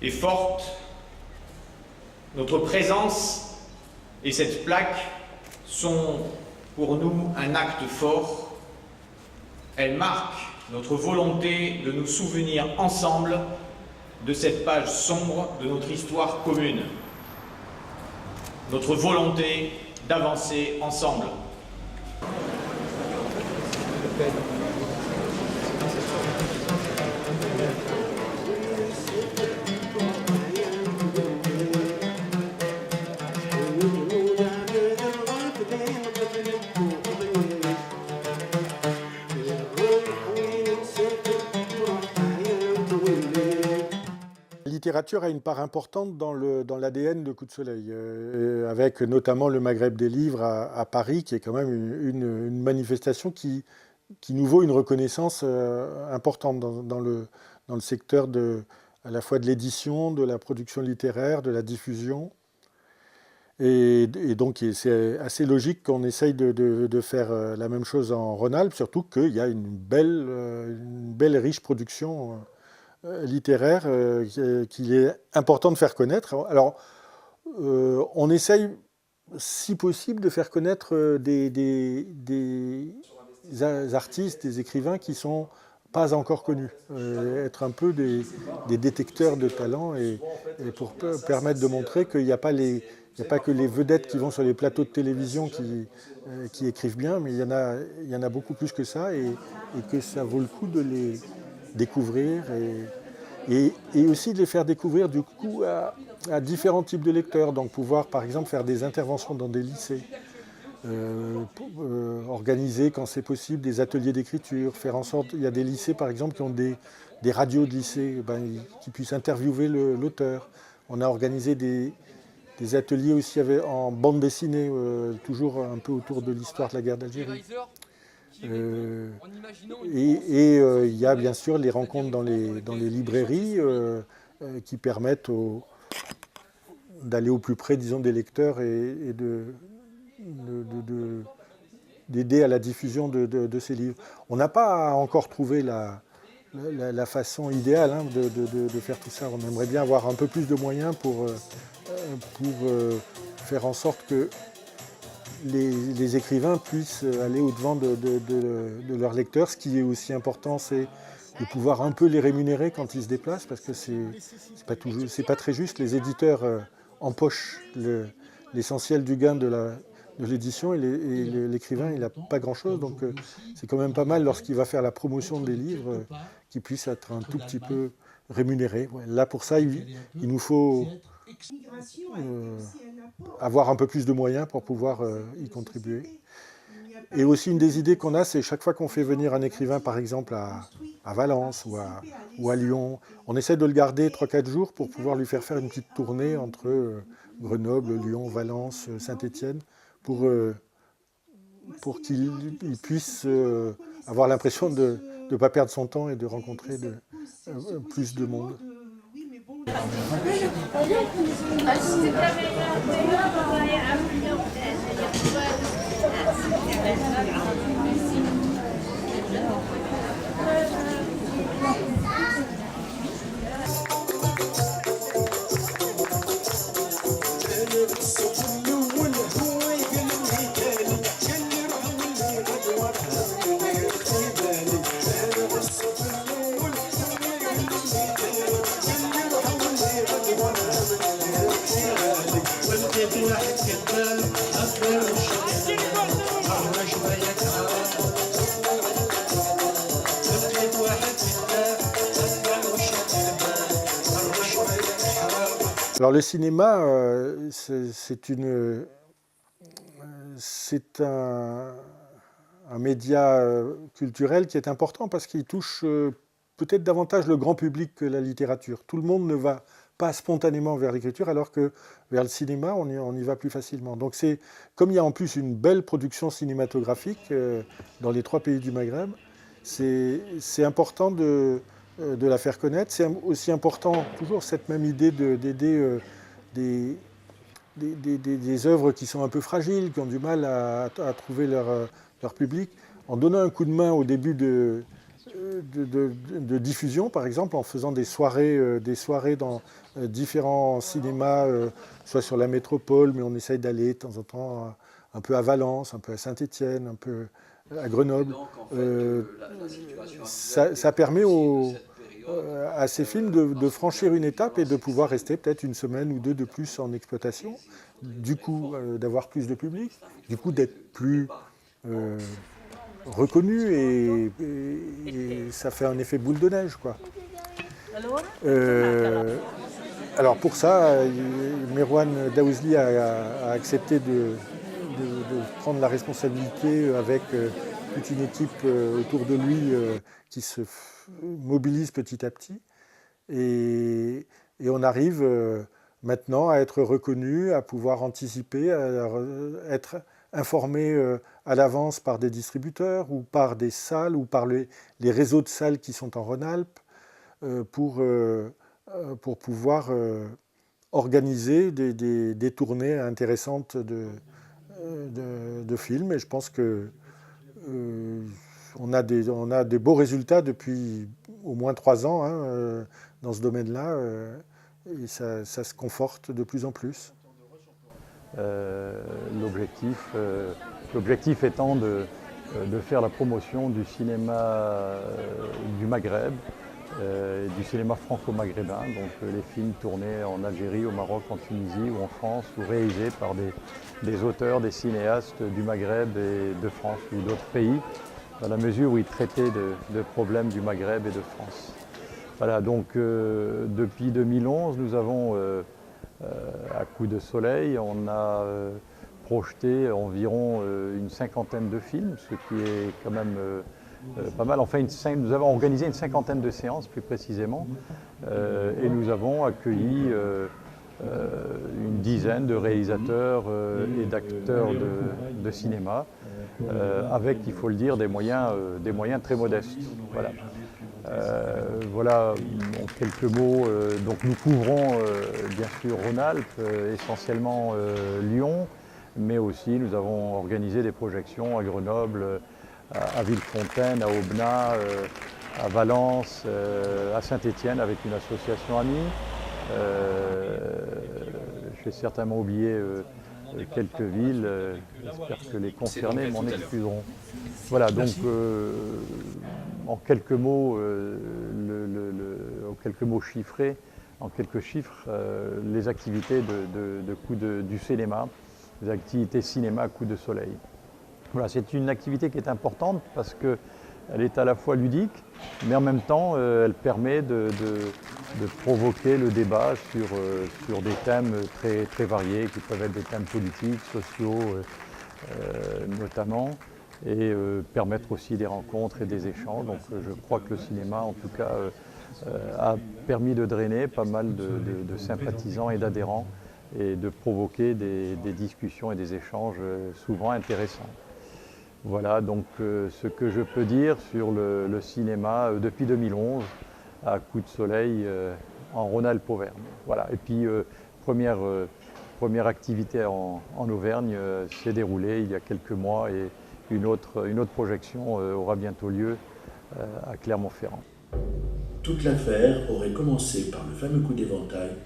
est forte. Notre présence et cette plaque sont pour nous un acte fort. Elles marquent notre volonté de nous souvenir ensemble de cette page sombre de notre histoire commune. Notre volonté d'avancer ensemble. La littérature a une part importante dans l'ADN de Coup de Soleil, avec notamment le Maghreb des livres à Paris, qui est quand même une manifestation qui nous vaut une reconnaissance importante dans le secteur à la fois de l'édition, de la production littéraire, de la diffusion. Et donc c'est assez logique qu'on essaye de faire la même chose en Rhône-Alpes, surtout qu'il y a une belle et riche production littéraire qu'il est important de faire connaître. Alors, on essaye, si possible, de faire connaître des artistes, des écrivains qui ne sont pas encore connus. Être un peu des détecteurs de talent et pour permettre de montrer qu'il n'y a pas que les vedettes qui vont sur les plateaux de télévision qui écrivent bien, mais il y en a beaucoup plus que ça et que ça vaut le coup de les découvrir et aussi de les faire découvrir du coup à différents types de lecteurs. Donc pouvoir par exemple faire des interventions dans des lycées, organiser quand c'est possible des ateliers d'écriture, faire en sorte, il y a des lycées par exemple qui ont des radios de lycée, qui puissent interviewer l'auteur. On a organisé des ateliers aussi en bande dessinée, toujours un peu autour de l'histoire de la guerre d'Algérie. Il y a bien sûr les rencontres dans les librairies qui permettent d'aller au plus près, disons, des lecteurs et d'aider à la diffusion de ces livres. On n'a pas encore trouvé la façon idéale de faire tout ça. On aimerait bien avoir un peu plus de moyens pour faire en sorte que les écrivains puissent aller au-devant de leurs lecteurs. Ce qui est aussi important, c'est de pouvoir un peu les rémunérer quand ils se déplacent, parce que c'est pas très juste. Les éditeurs empochent l'essentiel du gain de l'édition et l'écrivain, il n'a pas grand-chose. Donc c'est quand même pas mal lorsqu'il va faire la promotion des livres qu'il puisse être un tout petit peu rémunéré. Là, pour ça, il nous faut avoir un peu plus de moyens pour pouvoir y contribuer. Et aussi une des idées qu'on a, c'est chaque fois qu'on fait venir un écrivain, par exemple à Valence ou à Lyon, on essaie de le garder 3-4 jours pour pouvoir lui faire une petite tournée entre Grenoble, Lyon, Valence, Saint-Étienne, pour qu'il puisse avoir l'impression de ne pas perdre son temps et de rencontrer plus de monde. Alors le cinéma, c'est un média culturel qui est important parce qu'il touche peut-être davantage le grand public que la littérature. Tout le monde ne va pas spontanément vers l'écriture, alors que vers le cinéma, on y va plus facilement. Donc comme il y a en plus une belle production cinématographique dans les 3 pays du Maghreb, c'est important de la faire connaître. C'est aussi important, toujours cette même idée d'aider des œuvres qui sont un peu fragiles, qui ont du mal à trouver leur public, en donnant un coup de main au début de diffusion, par exemple, en faisant des soirées dans différents cinémas, soit sur la métropole, mais on essaye d'aller de temps en temps un peu à Valence, un peu à Saint-Étienne, un peu à Grenoble. Ça permet à ces films de franchir une étape et de pouvoir rester peut-être une semaine ou 2 de plus en exploitation, du coup d'avoir plus de public, du coup d'être plus reconnu et ça fait un effet boule de neige, quoi. Alors pour ça, Merwan Daouzli a accepté de prendre la responsabilité avec toute une équipe autour de lui qui se mobilise petit à petit. Et on arrive maintenant à être reconnu, à pouvoir anticiper, à être informé à l'avance par des distributeurs ou par des salles ou par les réseaux de salles qui sont en Rhône-Alpes pour pouvoir organiser des tournées intéressantes de films. Et je pense que on a des beaux résultats depuis au moins 3 ans dans ce domaine-là, et ça se conforte de plus en plus. L'objectif étant de faire la promotion du cinéma du Maghreb, du cinéma franco-maghrébin, donc les films tournés en Algérie, au Maroc, en Tunisie ou en France, ou réalisés par des auteurs, des cinéastes du Maghreb et de France ou d'autres pays, dans la mesure où ils traitaient de problèmes du Maghreb et de France. Voilà, donc depuis 2011, nous avons, à Coup de Soleil, on a projeté environ une 50aine de films, ce qui est quand même pas mal. Enfin, nous avons organisé une 50aine de séances, plus précisément, et nous avons accueilli une dizaine de réalisateurs et d'acteurs de cinéma, avec, il faut le dire, des moyens très modestes. Voilà. Voilà, en quelques mots, donc nous couvrons bien sûr Rhône-Alpes, essentiellement Lyon, mais aussi nous avons organisé des projections à Grenoble, à Villefontaine, à Aubenas, à Valence, à Saint-Étienne avec une association amie. J'ai certainement oublié quelques villes, j'espère que les concernés m'en excuseront. Voilà, donc en quelques mots, chiffrés, en quelques chiffres, les activités du cinéma, les activités cinéma à Coup de Soleil. Voilà, c'est une activité qui est importante parce qu'elle est à la fois ludique, mais en même temps, elle permet de provoquer le débat sur des thèmes très, très variés, qui peuvent être des thèmes politiques, sociaux notamment, et permettre aussi des rencontres et des échanges. Donc je crois que le cinéma, en tout cas, a permis de drainer pas mal de sympathisants et d'adhérents et de provoquer des discussions et des échanges souvent intéressants. Voilà donc ce que je peux dire sur le cinéma depuis 2011 à Coup de Soleil en Rhône-Alpes-Auvergne. Voilà. Et puis première activité en Auvergne s'est déroulée il y a quelques mois et une autre projection aura bientôt lieu à Clermont-Ferrand. Toute l'affaire aurait commencé par le fameux coup d'éventail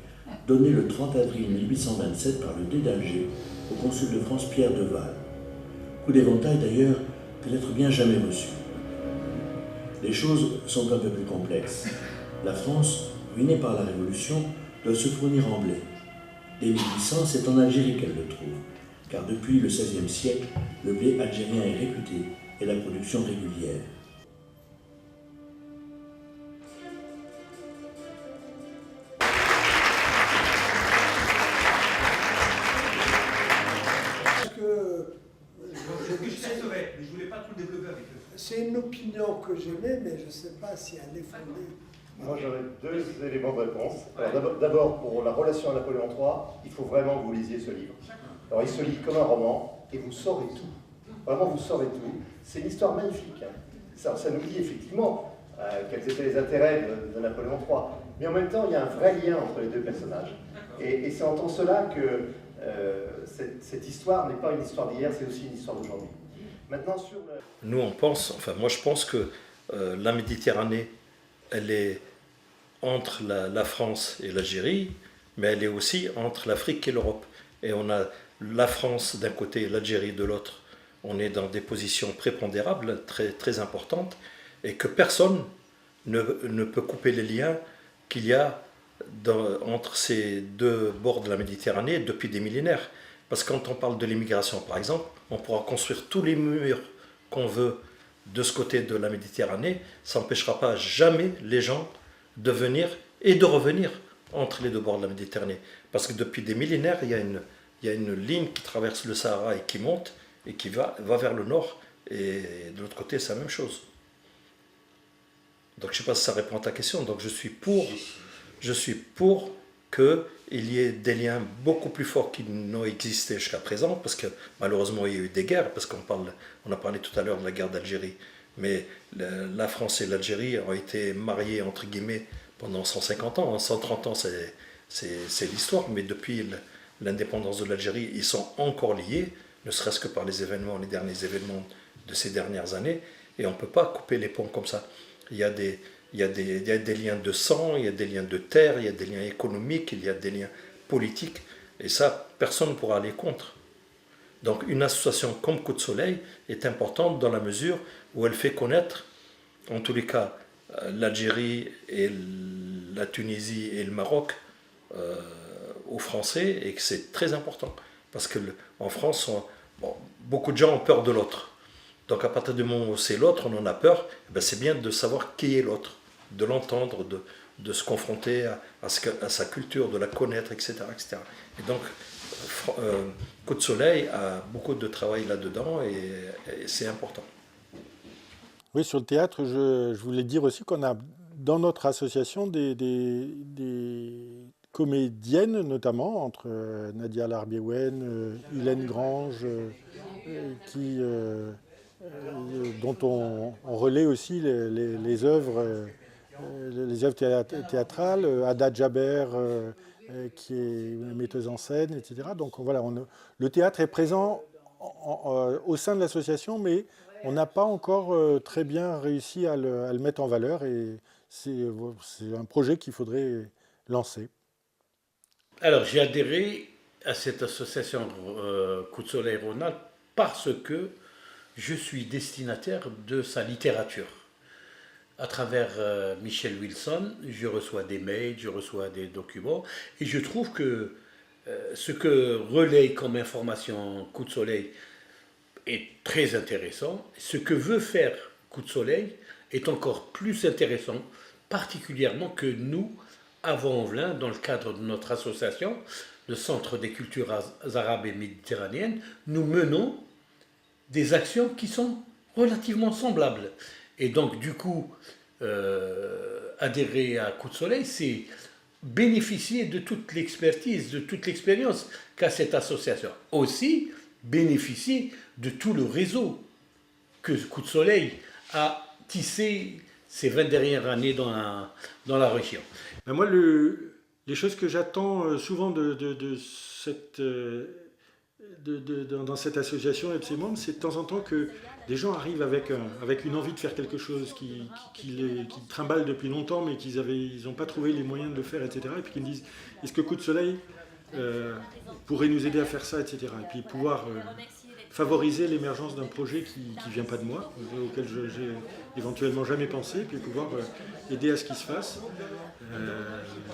donné le 30 avril 1827 par le duc d'Alger au consul de France Pierre de Val. Coup d'éventail d'ailleurs peut-être bien jamais reçu. Les choses sont un peu plus complexes. La France, ruinée par la Révolution, doit se fournir en blé. Dès 1800, c'est en Algérie qu'elle le trouve, car depuis le XVIe siècle, le blé algérien est réputé et la production régulière. c'est une opinion que j'aimais, mais je ne sais pas si elle est fondée. Moi, j'aurais deux éléments de réponse. Alors, d'abord, pour la relation à Napoléon III, il faut vraiment que vous lisiez ce livre. Alors, il se lit comme un roman, et vous saurez tout. Vraiment, vous saurez tout. C'est une histoire magnifique. Hein. Ça nous dit effectivement quels étaient les intérêts de Napoléon III. Mais en même temps, il y a un vrai lien entre les deux personnages. Et c'est en tant cela que cette histoire n'est pas une histoire d'hier, c'est aussi une histoire d'aujourd'hui. Maintenant, sur Nous, on pense, enfin, moi, je pense que la Méditerranée, elle est entre la France et l'Algérie, mais elle est aussi entre l'Afrique et l'Europe. Et on a la France d'un côté et l'Algérie de l'autre. On est dans des positions prépondérables, très, très importantes, et que personne ne peut couper les liens qu'il y a entre ces deux bords de la Méditerranée depuis des millénaires. Parce que quand on parle de l'immigration, par exemple, on pourra construire tous les murs qu'on veut de ce côté de la Méditerranée, ça n'empêchera pas jamais les gens de venir et de revenir entre les deux bords de la Méditerranée. Parce que depuis des millénaires, il y a une ligne qui traverse le Sahara et qui monte et qui va vers le nord. Et de l'autre côté, c'est la même chose. Donc je ne sais pas si ça répond à ta question. Donc je suis pour qu'il y ait des liens beaucoup plus forts qui n'ont existé jusqu'à présent, parce que malheureusement il y a eu des guerres, parce on a parlé tout à l'heure de la guerre d'Algérie, mais la France et l'Algérie ont été mariés entre guillemets pendant 150 ans, 130 ans c'est l'histoire, mais depuis l'indépendance de l'Algérie, ils sont encore liés, ne serait-ce que par les derniers événements de ces dernières années, et on ne peut pas couper les ponts comme ça. Il y a des liens de sang, il y a des liens de terre, il y a des liens économiques, il y a des liens politiques, et ça, personne ne pourra aller contre. Donc une association comme Coup de Soleil est importante dans la mesure où elle fait connaître, en tous les cas, l'Algérie et la Tunisie et le Maroc aux Français, et que c'est très important. Parce qu'en France, beaucoup de gens ont peur de l'autre. Donc à partir du moment où c'est l'autre, on en a peur, ben c'est bien de savoir qui est l'autre, de l'entendre, de se confronter à sa culture, de la connaître, etc. etc. Et donc, Coup de Soleil a beaucoup de travail là-dedans et c'est important. Oui, sur le théâtre, je voulais dire aussi qu'on a dans notre association des comédiennes, notamment, entre Nadia Larbiewen, Hélène Grange, dont on relaie aussi les œuvres théâtrales, Ada Jaber, qui est metteuse en scène, etc. Donc voilà, le théâtre est présent au sein de l'association, mais on n'a pas encore très bien réussi à le mettre en valeur, et c'est un projet qu'il faudrait lancer. Alors j'ai adhéré à cette association Coup de Soleil Rhône-Alpes parce que je suis destinataire de sa littérature. À travers Michel Wilson, je reçois des mails, je reçois des documents, et je trouve que ce que relaye comme information Coup de Soleil est très intéressant. Ce que veut faire Coup de Soleil est encore plus intéressant, particulièrement que nous, à Vaux-en-Velin, dans le cadre de notre association, le Centre des cultures arabes et méditerranéennes, nous menons des actions qui sont relativement semblables. Et donc, du coup, adhérer à Coup de Soleil, c'est bénéficier de toute l'expertise, de toute l'expérience qu'a cette association. Aussi, bénéficier de tout le réseau que Coup de Soleil a tissé ces 20 dernières années dans la région. Ben moi, les choses que j'attends souvent dans cette association et de ses membres, c'est de temps en temps que des gens arrivent avec une envie de faire quelque chose qui trimballent depuis longtemps, mais ils n'ont pas trouvé les moyens de le faire, etc. Et puis qu'ils me disent, est-ce que Coup de Soleil pourrait nous aider à faire ça, etc. Et puis pouvoir favoriser l'émergence d'un projet qui ne vient pas de moi, auquel j'ai éventuellement jamais pensé, puis pouvoir aider à ce qu'il se fasse.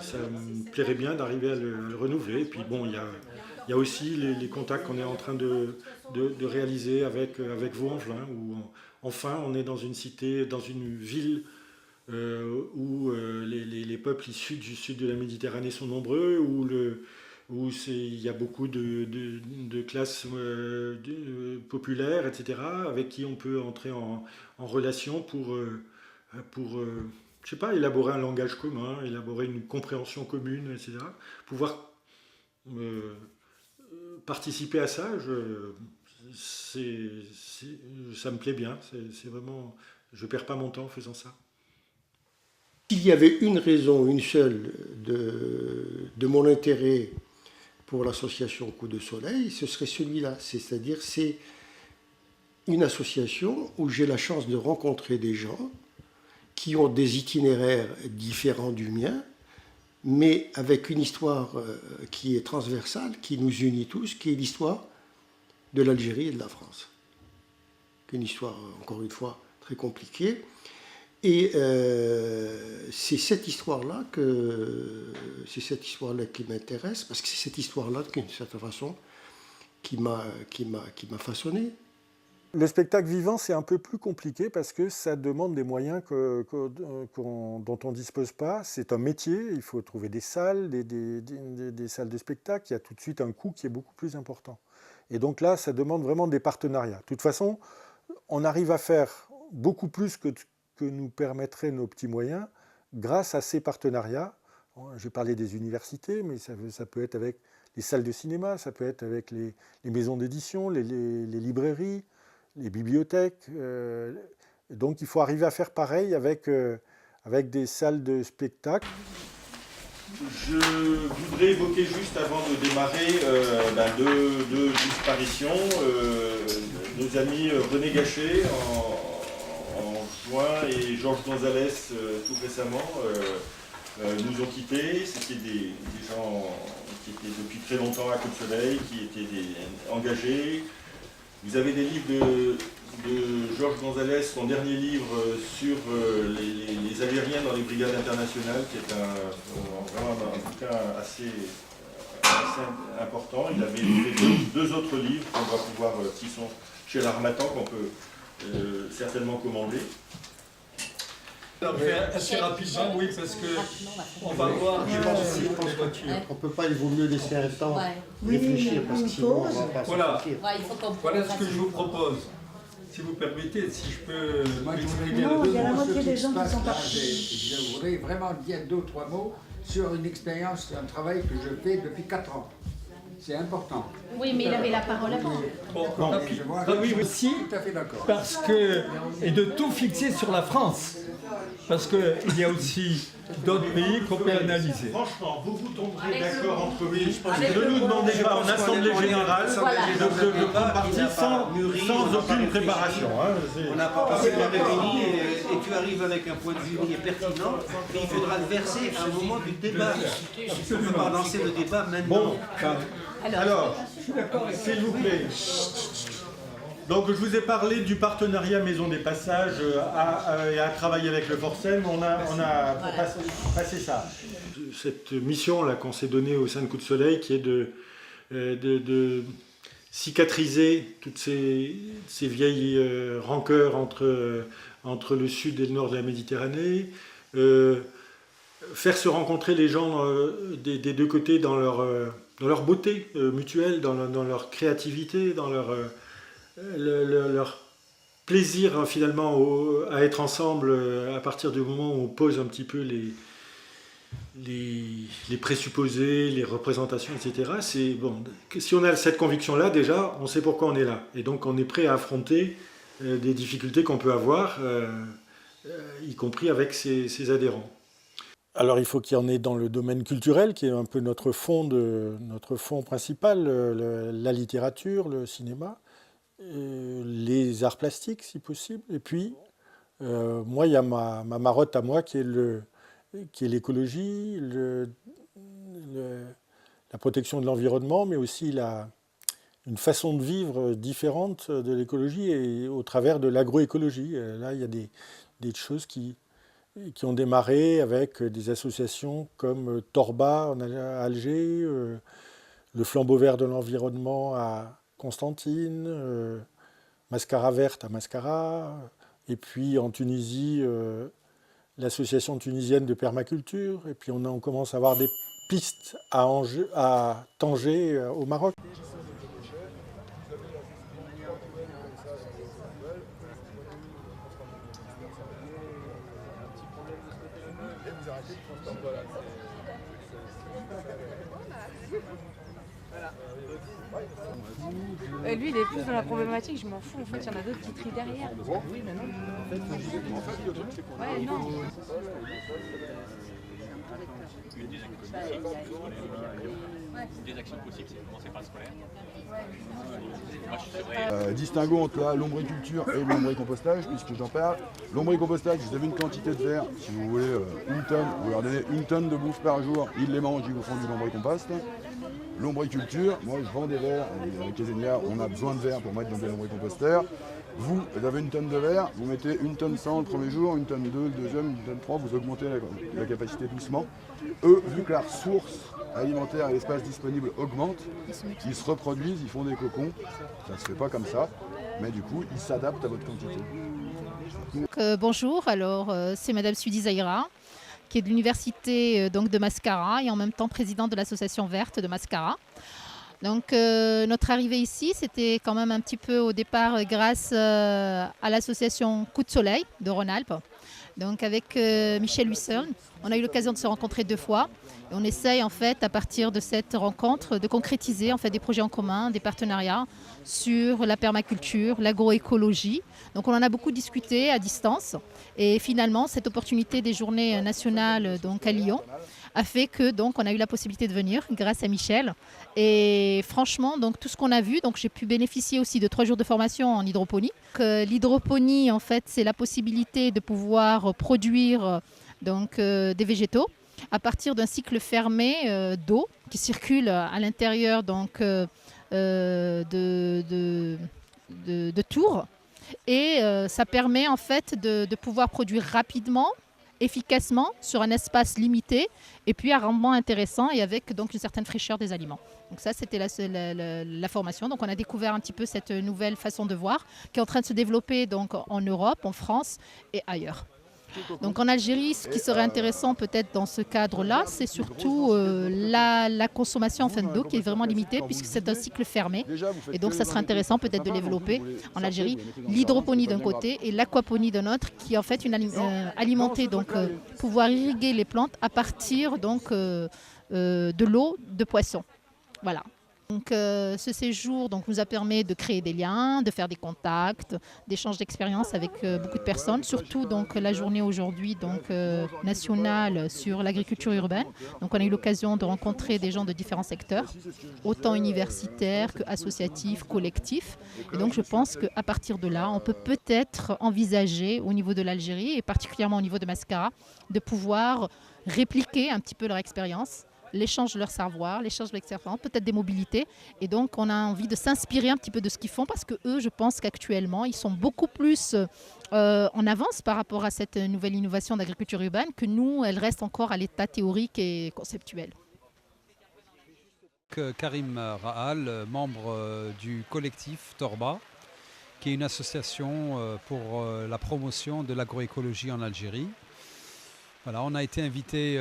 Ça me plairait bien d'arriver à le renouveler. Et puis bon, il y a aussi les contacts qu'on est en train de réaliser avec Vaux-en-Velin, où enfin on est dans une cité, dans une ville où les peuples issus du sud de la Méditerranée sont nombreux, où où il y a beaucoup de classes populaires, etc., avec qui on peut entrer en relation pour je sais pas, élaborer un langage commun, élaborer une compréhension commune, etc. Pouvoir participer à ça, ça me plaît bien. C'est vraiment, je perds pas mon temps en faisant ça. S'il y avait une raison, une seule, de mon intérêt pour l'association Coup de Soleil, ce serait celui-là. C'est-à-dire, c'est une association où j'ai la chance de rencontrer des gens qui ont des itinéraires différents du mien, mais avec une histoire qui est transversale, qui nous unit tous, qui est l'histoire de l'Algérie et de la France. Une histoire, encore une fois, très compliquée. Et c'est cette histoire-là qui m'intéresse, parce que c'est cette histoire-là, d'une certaine façon, qui m'a façonné. Le spectacle vivant, c'est un peu plus compliqué parce que ça demande des moyens dont on ne dispose pas. C'est un métier, il faut trouver des salles, des salles de spectacle. Il y a tout de suite un coût qui est beaucoup plus important. Et donc là, ça demande vraiment des partenariats. De toute façon, on arrive à faire beaucoup plus que nous permettraient nos petits moyens grâce à ces partenariats. J'ai parlé des universités, mais ça peut être avec les salles de cinéma, ça peut être avec les maisons d'édition, les librairies, les bibliothèques. Donc il faut arriver à faire pareil avec des salles de spectacle. Je voudrais évoquer juste avant de démarrer deux disparitions. Nos amis René Gachet en juin et Georges Gonzalez tout récemment nous ont quittés. C'était des gens qui étaient depuis très longtemps à Coup de Soleil, qui étaient engagés. Vous avez des livres de Georges Gonzalez, son dernier livre sur les Algériens dans les brigades internationales, qui est vraiment un bouquin assez important. Il avait écrit deux autres livres qui sont chez l'Harmattan, qu'on peut certainement commander. Assez rapidement, oui, parce que on va voir. On ne peut pas, il vaut mieux laisser un temps réfléchir, parce que sinon on va pas voilà. sortir. Voilà ce que je vous propose. Si vous permettez, si je peux m'exprimer. Non, il y a la moitié des gens qui sont partis. Je voudrais vraiment dire 2 ou 3 mots sur une expérience, un travail que je fais depuis 4 ans. C'est important. Oui, mais il avait la parole avant. Oui, aussi, tout à fait d'accord. Parce que, et de tout fixer sur la France. Parce qu'il y a aussi d'autres pays qu'on peut analyser. Franchement, vous tomberez d'accord entre vous. Ne nous demandez pas en assemblée générale de prendre parti sans aucune préparation. On n'a pas passé la réunie et tu arrives avec un point de vue qui est pertinent, mais il faudra le verser à un moment du débat. On ne peut pas lancer le débat maintenant. Bon, alors, s'il vous plaît. Donc je vous ai parlé du partenariat Maison des Passages et à travailler avec le Forcem. On a passé ça. Cette mission-là qu'on s'est donnée au sein de Coup de Soleil, qui est de cicatriser toutes ces vieilles rancœurs entre le sud et le nord de la Méditerranée, faire se rencontrer les gens des deux côtés dans leur beauté mutuelle, dans leur créativité, dans leur plaisir finalement à être ensemble à partir du moment où on pose un petit peu les présupposés, les représentations, etc. C'est bon. Si on a cette conviction-là, déjà, on sait pourquoi on est là. Et donc on est prêt à affronter des difficultés qu'on peut avoir, y compris avec ses adhérents. Alors il faut qu'il y en ait dans le domaine culturel, qui est un peu notre fond principal, la littérature, le cinéma, les arts plastiques si possible. Et puis, moi, il y a ma marotte à moi qui est l'écologie, la protection de l'environnement, mais aussi une façon de vivre différente de l'écologie et au travers de l'agroécologie. Là, il y a des choses qui ont démarré avec des associations comme Torba à Alger, le Flambeau vert de l'environnement à Constantine, Mascara verte à Mascara, et puis en Tunisie, l'association tunisienne de permaculture, et puis on commence à avoir des piste à Tanger, au Maroc. Lui, il est plus dans la problématique, je m'en fous. En fait, il y en a d'autres qui trient derrière. Oui, mais non. En fait, le truc, c'est qu'on ouais, non. Des actions possibles, c'est commencer par le scolaire. Distinguons entre la lombriculture et le lombricompostage, puisque j'en parle. Lombricompostage, vous avez une quantité de verre, si vous voulez une tonne, vous leur donnez une tonne de bouffe par jour, ils les mangent, ils vous font du lombricompost. Lombriculture, moi je vends des verres, avec Kezenia, on a besoin de verre pour mettre dans des lombricomposteurs. Vous avez une tonne de verre, vous mettez une tonne 100 le premier jour, une tonne 2 le deuxième, une tonne 3, vous augmentez la capacité doucement. Eux, vu que la ressource alimentaire et l'espace disponible augmentent, ils se reproduisent, ils font des cocons. Ça ne se fait pas comme ça, mais du coup, ils s'adaptent à votre quantité. Donc, bonjour, alors c'est Madame Sudi Zahira, qui est de l'université de Mascara et en même temps présidente de l'association verte de Mascara. Donc notre arrivée ici, c'était quand même un petit peu au départ grâce à l'association Coup de Soleil de Rhône-Alpes. Donc avec Michel Wilson, on a eu l'occasion de se rencontrer 2 fois. Et on essaye en fait à partir de cette rencontre de concrétiser en fait des projets en commun, des partenariats sur la permaculture, l'agroécologie. Donc on en a beaucoup discuté à distance. Et finalement, cette opportunité des journées nationales donc à Lyon a fait que donc on a eu la possibilité de venir grâce à Michel. Et franchement, donc tout ce qu'on a vu, donc j'ai pu bénéficier aussi de 3 jours de formation en hydroponie. L'hydroponie, en fait, c'est la possibilité de pouvoir produire donc des végétaux à partir d'un cycle fermé d'eau qui circule à l'intérieur donc de tours. Et ça permet en fait de pouvoir produire rapidement, efficacement, sur un espace limité, et puis à rendement intéressant et avec donc une certaine fraîcheur des aliments. Donc ça, c'était la formation. Donc on a découvert un petit peu cette nouvelle façon de voir qui est en train de se développer donc en Europe, en France et ailleurs. Donc en Algérie, ce qui serait intéressant peut-être dans ce cadre-là, c'est surtout la consommation d'eau qui est vraiment limitée puisque c'est un cycle fermé. Et donc ça serait intéressant peut-être de développer en Algérie l'hydroponie d'un côté et l'aquaponie d'un autre qui est en fait alimenter, donc pouvoir irriguer les plantes à partir donc de l'eau de poisson. Voilà. Donc, ce séjour donc, nous a permis de créer des liens, de faire des contacts, d'échanges d'expériences avec beaucoup de personnes, surtout donc, la journée aujourd'hui nationale sur l'agriculture urbaine. Donc, on a eu l'occasion de rencontrer des gens de différents secteurs, autant universitaires qu'associatifs, collectifs. Et donc, je pense qu'à partir de là, on peut peut-être envisager au niveau de l'Algérie et particulièrement au niveau de Mascara, de pouvoir répliquer un petit peu leur expérience, l'échange de leur savoir, l'échange de l'expérience, peut-être des mobilités. Et donc, on a envie de s'inspirer un petit peu de ce qu'ils font parce que eux, je pense qu'actuellement, ils sont beaucoup plus en avance par rapport à cette nouvelle innovation d'agriculture urbaine que nous, elle reste encore à l'état théorique et conceptuel. Karim Rahal, membre du collectif Torba, qui est une association pour la promotion de l'agroécologie en Algérie. Voilà, on a été invité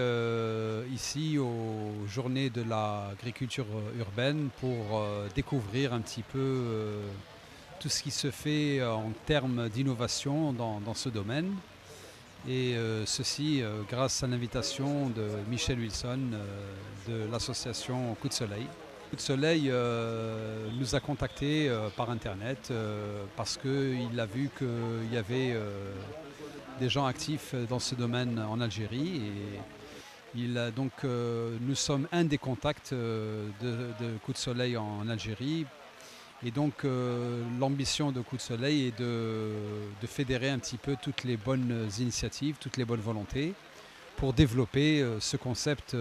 ici aux Journées de l'agriculture urbaine pour découvrir un petit peu tout ce qui se fait en termes d'innovation dans ce domaine. Et ceci grâce à l'invitation de Michel Wilson de l'association Coup de Soleil. Coup de Soleil nous a contactés par Internet parce qu'il a vu qu'il y avait des gens actifs dans ce domaine en Algérie et nous sommes un des contacts de Coup de Soleil en Algérie et donc l'ambition de Coup de Soleil est de fédérer un petit peu toutes les bonnes initiatives, toutes les bonnes volontés pour développer ce concept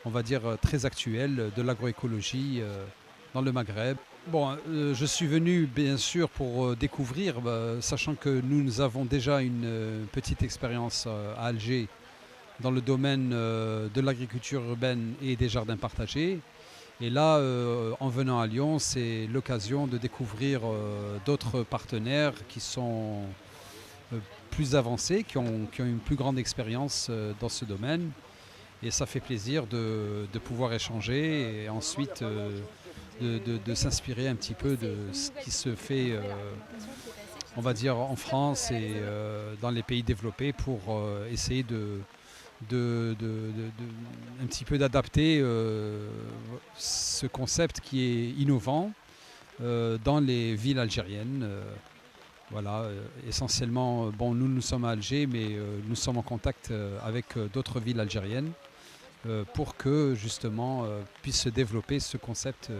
on va dire très actuel de l'agroécologie dans le Maghreb. Bon, je suis venu bien sûr pour découvrir, sachant que nous avons déjà une petite expérience à Alger dans le domaine de l'agriculture urbaine et des jardins partagés. Et là, en venant à Lyon, c'est l'occasion de découvrir d'autres partenaires qui sont plus avancés, qui ont une plus grande expérience dans ce domaine. Et ça fait plaisir de pouvoir échanger et ensuite de s'inspirer un petit peu de ce qui se fait, on va dire, en France et dans les pays développés pour essayer un petit peu d'adapter ce concept qui est innovant dans les villes algériennes. Voilà, essentiellement, bon, nous sommes à Alger, mais nous sommes en contact avec d'autres villes algériennes pour que justement puisse se développer ce concept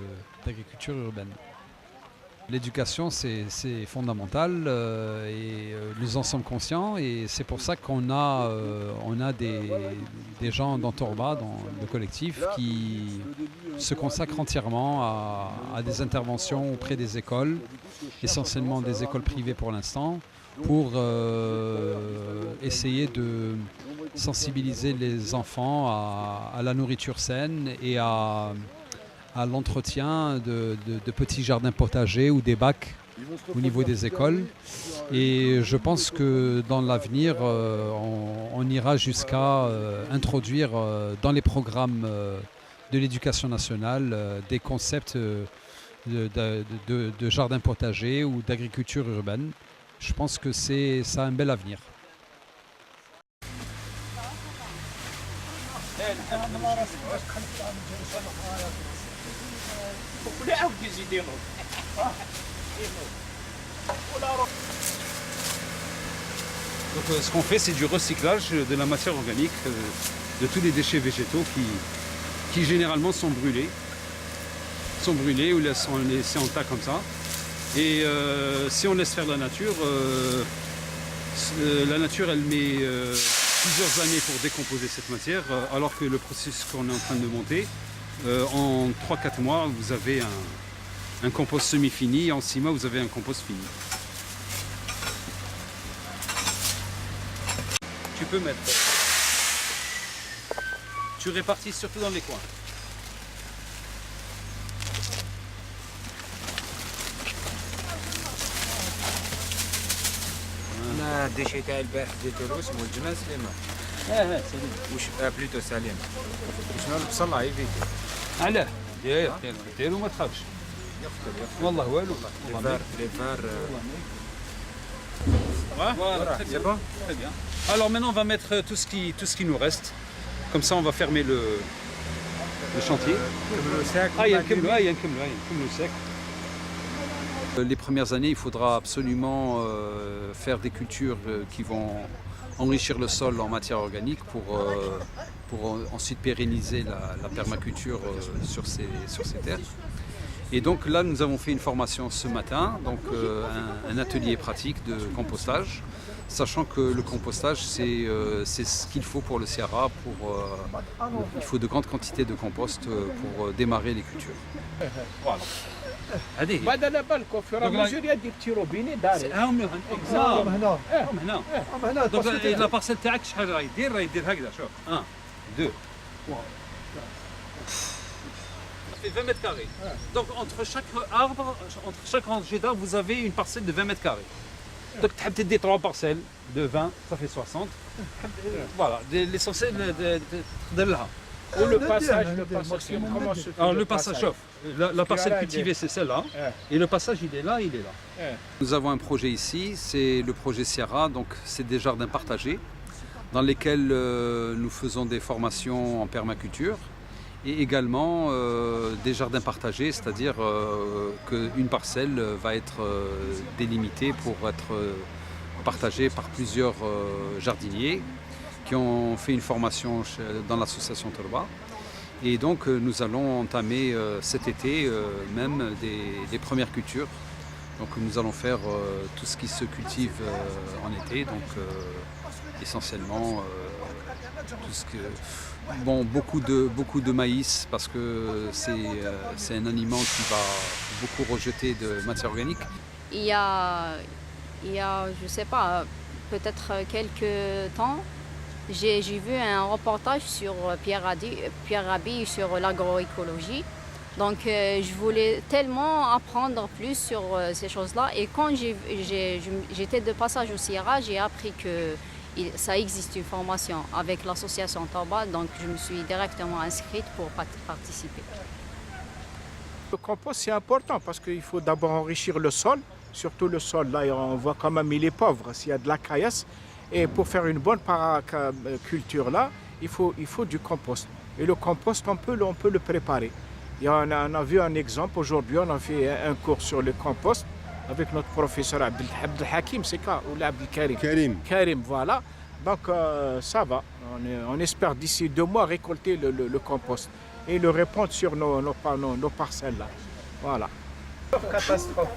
d'agriculture urbaine. L'éducation, c'est fondamental et nous en sommes conscients et c'est pour ça qu'on a, des gens dans Torba, dans le collectif, qui se consacrent entièrement à des interventions auprès des écoles, essentiellement des écoles privées pour l'instant, pour essayer de sensibiliser les enfants à la nourriture saine et à l'entretien de petits jardins potagers ou des bacs au niveau des écoles. Et je pense que dans l'avenir, on ira jusqu'à introduire dans les programmes de l'éducation nationale des concepts de jardins potagers ou d'agriculture urbaine. Je pense que ça a un bel avenir. Donc, ce qu'on fait, c'est du recyclage de la matière organique, de tous les déchets végétaux qui généralement sont brûlés ou sont laissés en tas comme ça. Et si on laisse faire la nature elle met plusieurs années pour décomposer cette matière, alors que le processus qu'on est en train de monter, en 3-4 mois, vous avez un compost semi-fini, et en 6 mois, vous avez un compost fini. Tu peux mettre... Tu répartis surtout dans les coins. انا الديشي تاع البارح ديتو اسمه الجمال سليمان. سليم. وش بلوتو سليم. وشنو البصل هاي فيديو. علاه؟ دير وما تخافش. يقتل. والله والو. Les var. Voilà, c'est bon. Très bien. Alors maintenant on va mettre tout ce qui nous reste. Comme ça on va fermer le chantier. Les premières années, il faudra absolument faire des cultures qui vont enrichir le sol en matière organique pour ensuite pérenniser la permaculture sur ces terres. Et donc là, nous avons fait une formation ce matin, donc un atelier pratique de compostage, sachant que le compostage, c'est ce qu'il faut pour le Sierra. Il faut de grandes quantités de compost pour démarrer les cultures. Voilà. بعد على بالكم في رمضان يدير تيروبيني داري هم هنا دونك لا بارسيل تاعك شحال راه يدير هكذا شوف 1 2 Ça fait 20 mètres carrés. Donc entre chaque arbre, entre chaque rangée d'arbres, vous avez une parcelle de 20 mètres carrés. Donc tu as des 3 parcelles de 20, ça fait 60. Voilà, l'essentiel de là. Ou le passage, comment se fait? Alors le passage chauffe. La parcelle cultivée, c'est celle-là. Et le passage, il est là. Nous avons un projet ici, c'est le projet Sierra. Donc c'est des jardins partagés dans lesquels nous faisons des formations en permaculture et également des jardins partagés, c'est-à-dire qu'une parcelle va être délimitée pour être partagée par plusieurs jardiniers qui ont fait une formation dans l'association Torba. Et donc nous allons entamer cet été même des premières cultures. Donc nous allons faire tout ce qui se cultive en été, donc essentiellement tout ce que... Bon, beaucoup de maïs parce que c'est un aliment qui va beaucoup rejeter de matière organique. Il y a je sais pas, peut-être quelques temps, j'ai vu un reportage sur Pierre Rabhi sur l'agroécologie. Donc je voulais tellement apprendre plus sur ces choses-là. Et quand j'étais de passage au Sierra, j'ai appris ça existe une formation avec l'association Torba, donc je me suis directement inscrite pour participer. Le compost, c'est important parce qu'il faut d'abord enrichir le sol, surtout le sol. Là, on voit quand même il est pauvre, s'il y a de la caillasse. Et pour faire une bonne culture là, il faut du compost. Et le compost, on peut le préparer. Et on a vu un exemple aujourd'hui, on a fait un cours sur le compost avec notre professeur Abdelhakim, c'est quoi, ou Abdelkarim Karim, voilà. Donc ça va. On espère d'ici 2 mois récolter le compost et le répandre sur nos parcelles là. Voilà. Catastrophe.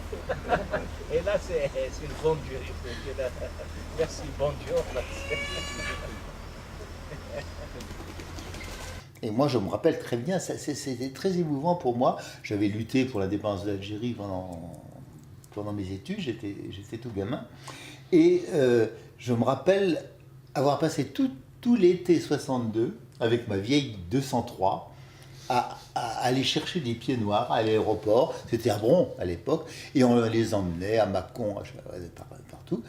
Et là, c'est une grande jury. Merci, bon Dieu. Et moi, je me rappelle très bien, c'était très émouvant pour moi. J'avais lutté pour l'indépendance de l'Algérie pendant mes études, j'étais tout gamin. Et je me rappelle avoir passé tout l'été 62 avec ma vieille 203 à aller chercher des pieds noirs à l'aéroport. C'était à Bron à l'époque. Et on les emmenait à Mâcon, partout.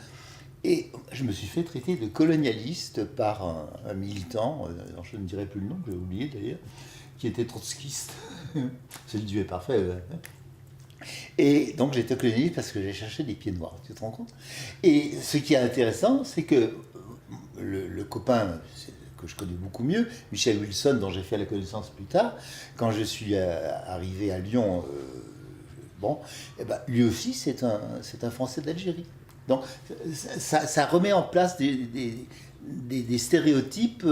Et je me suis fait traiter de colonialiste par un militant, je ne dirai plus le nom, j'ai oublié d'ailleurs, qui était trotskiste. C'est le duel parfait. Et donc j'étais colonialiste parce que j'ai cherché des pieds noirs, tu te rends compte? Et ce qui est intéressant, c'est que le copain que je connais beaucoup mieux, Michel Wilson, dont j'ai fait la connaissance plus tard, quand je suis arrivé à Lyon, lui aussi c'est un Français d'Algérie. Donc ça remet en place des stéréotypes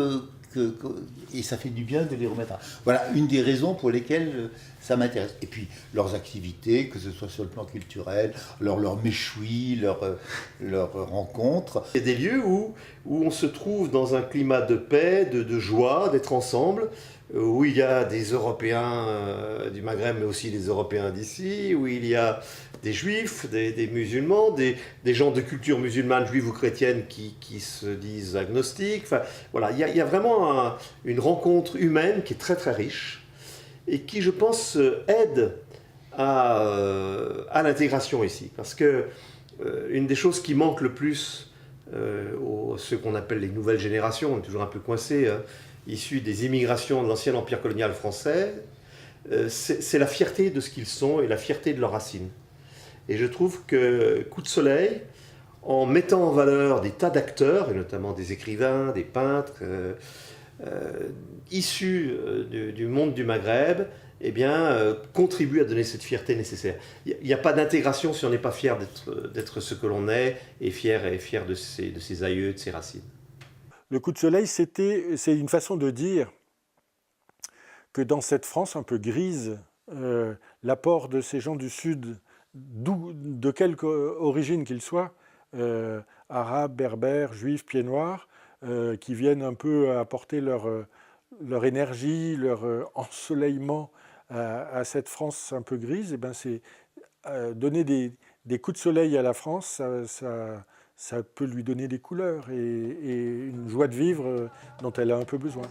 et ça fait du bien de les remettre. Voilà une des raisons pour lesquelles ça m'intéresse. Et puis leurs activités, que ce soit sur le plan culturel, leurs méchouis, leurs rencontres. Il y a des lieux où on se trouve dans un climat de paix, de joie, d'être ensemble, où il y a des Européens du Maghreb, mais aussi des Européens d'ici, où il y a des Juifs, des musulmans, des gens de culture musulmane, juive ou chrétienne qui se disent agnostiques. Enfin, voilà, il y a vraiment une rencontre humaine qui est très très riche et qui, je pense, aide à l'intégration ici. Parce que une des choses qui manque le plus ceux qu'on appelle les nouvelles générations, on est toujours un peu coincés, issus des immigrations de l'ancien empire colonial français, c'est la fierté de ce qu'ils sont et la fierté de leurs racines. Et je trouve que Coup de Soleil, en mettant en valeur des tas d'acteurs, et notamment des écrivains, des peintres, issus du monde du Maghreb, contribue à donner cette fierté nécessaire. Il n'y a pas d'intégration si on n'est pas fier d'être ce que l'on est, et fier de ses aïeux, de ses racines. Le Coup de Soleil, c'est une façon de dire que dans cette France un peu grise, l'apport de ces gens du Sud, de quelque origine qu'ils soient, arabes, berbères, juifs, pieds noirs, qui viennent un peu apporter leur énergie, leur ensoleillement à cette France un peu grise, c'est donner des coups de soleil à la France, ça peut lui donner des couleurs et une joie de vivre dont elle a un peu besoin.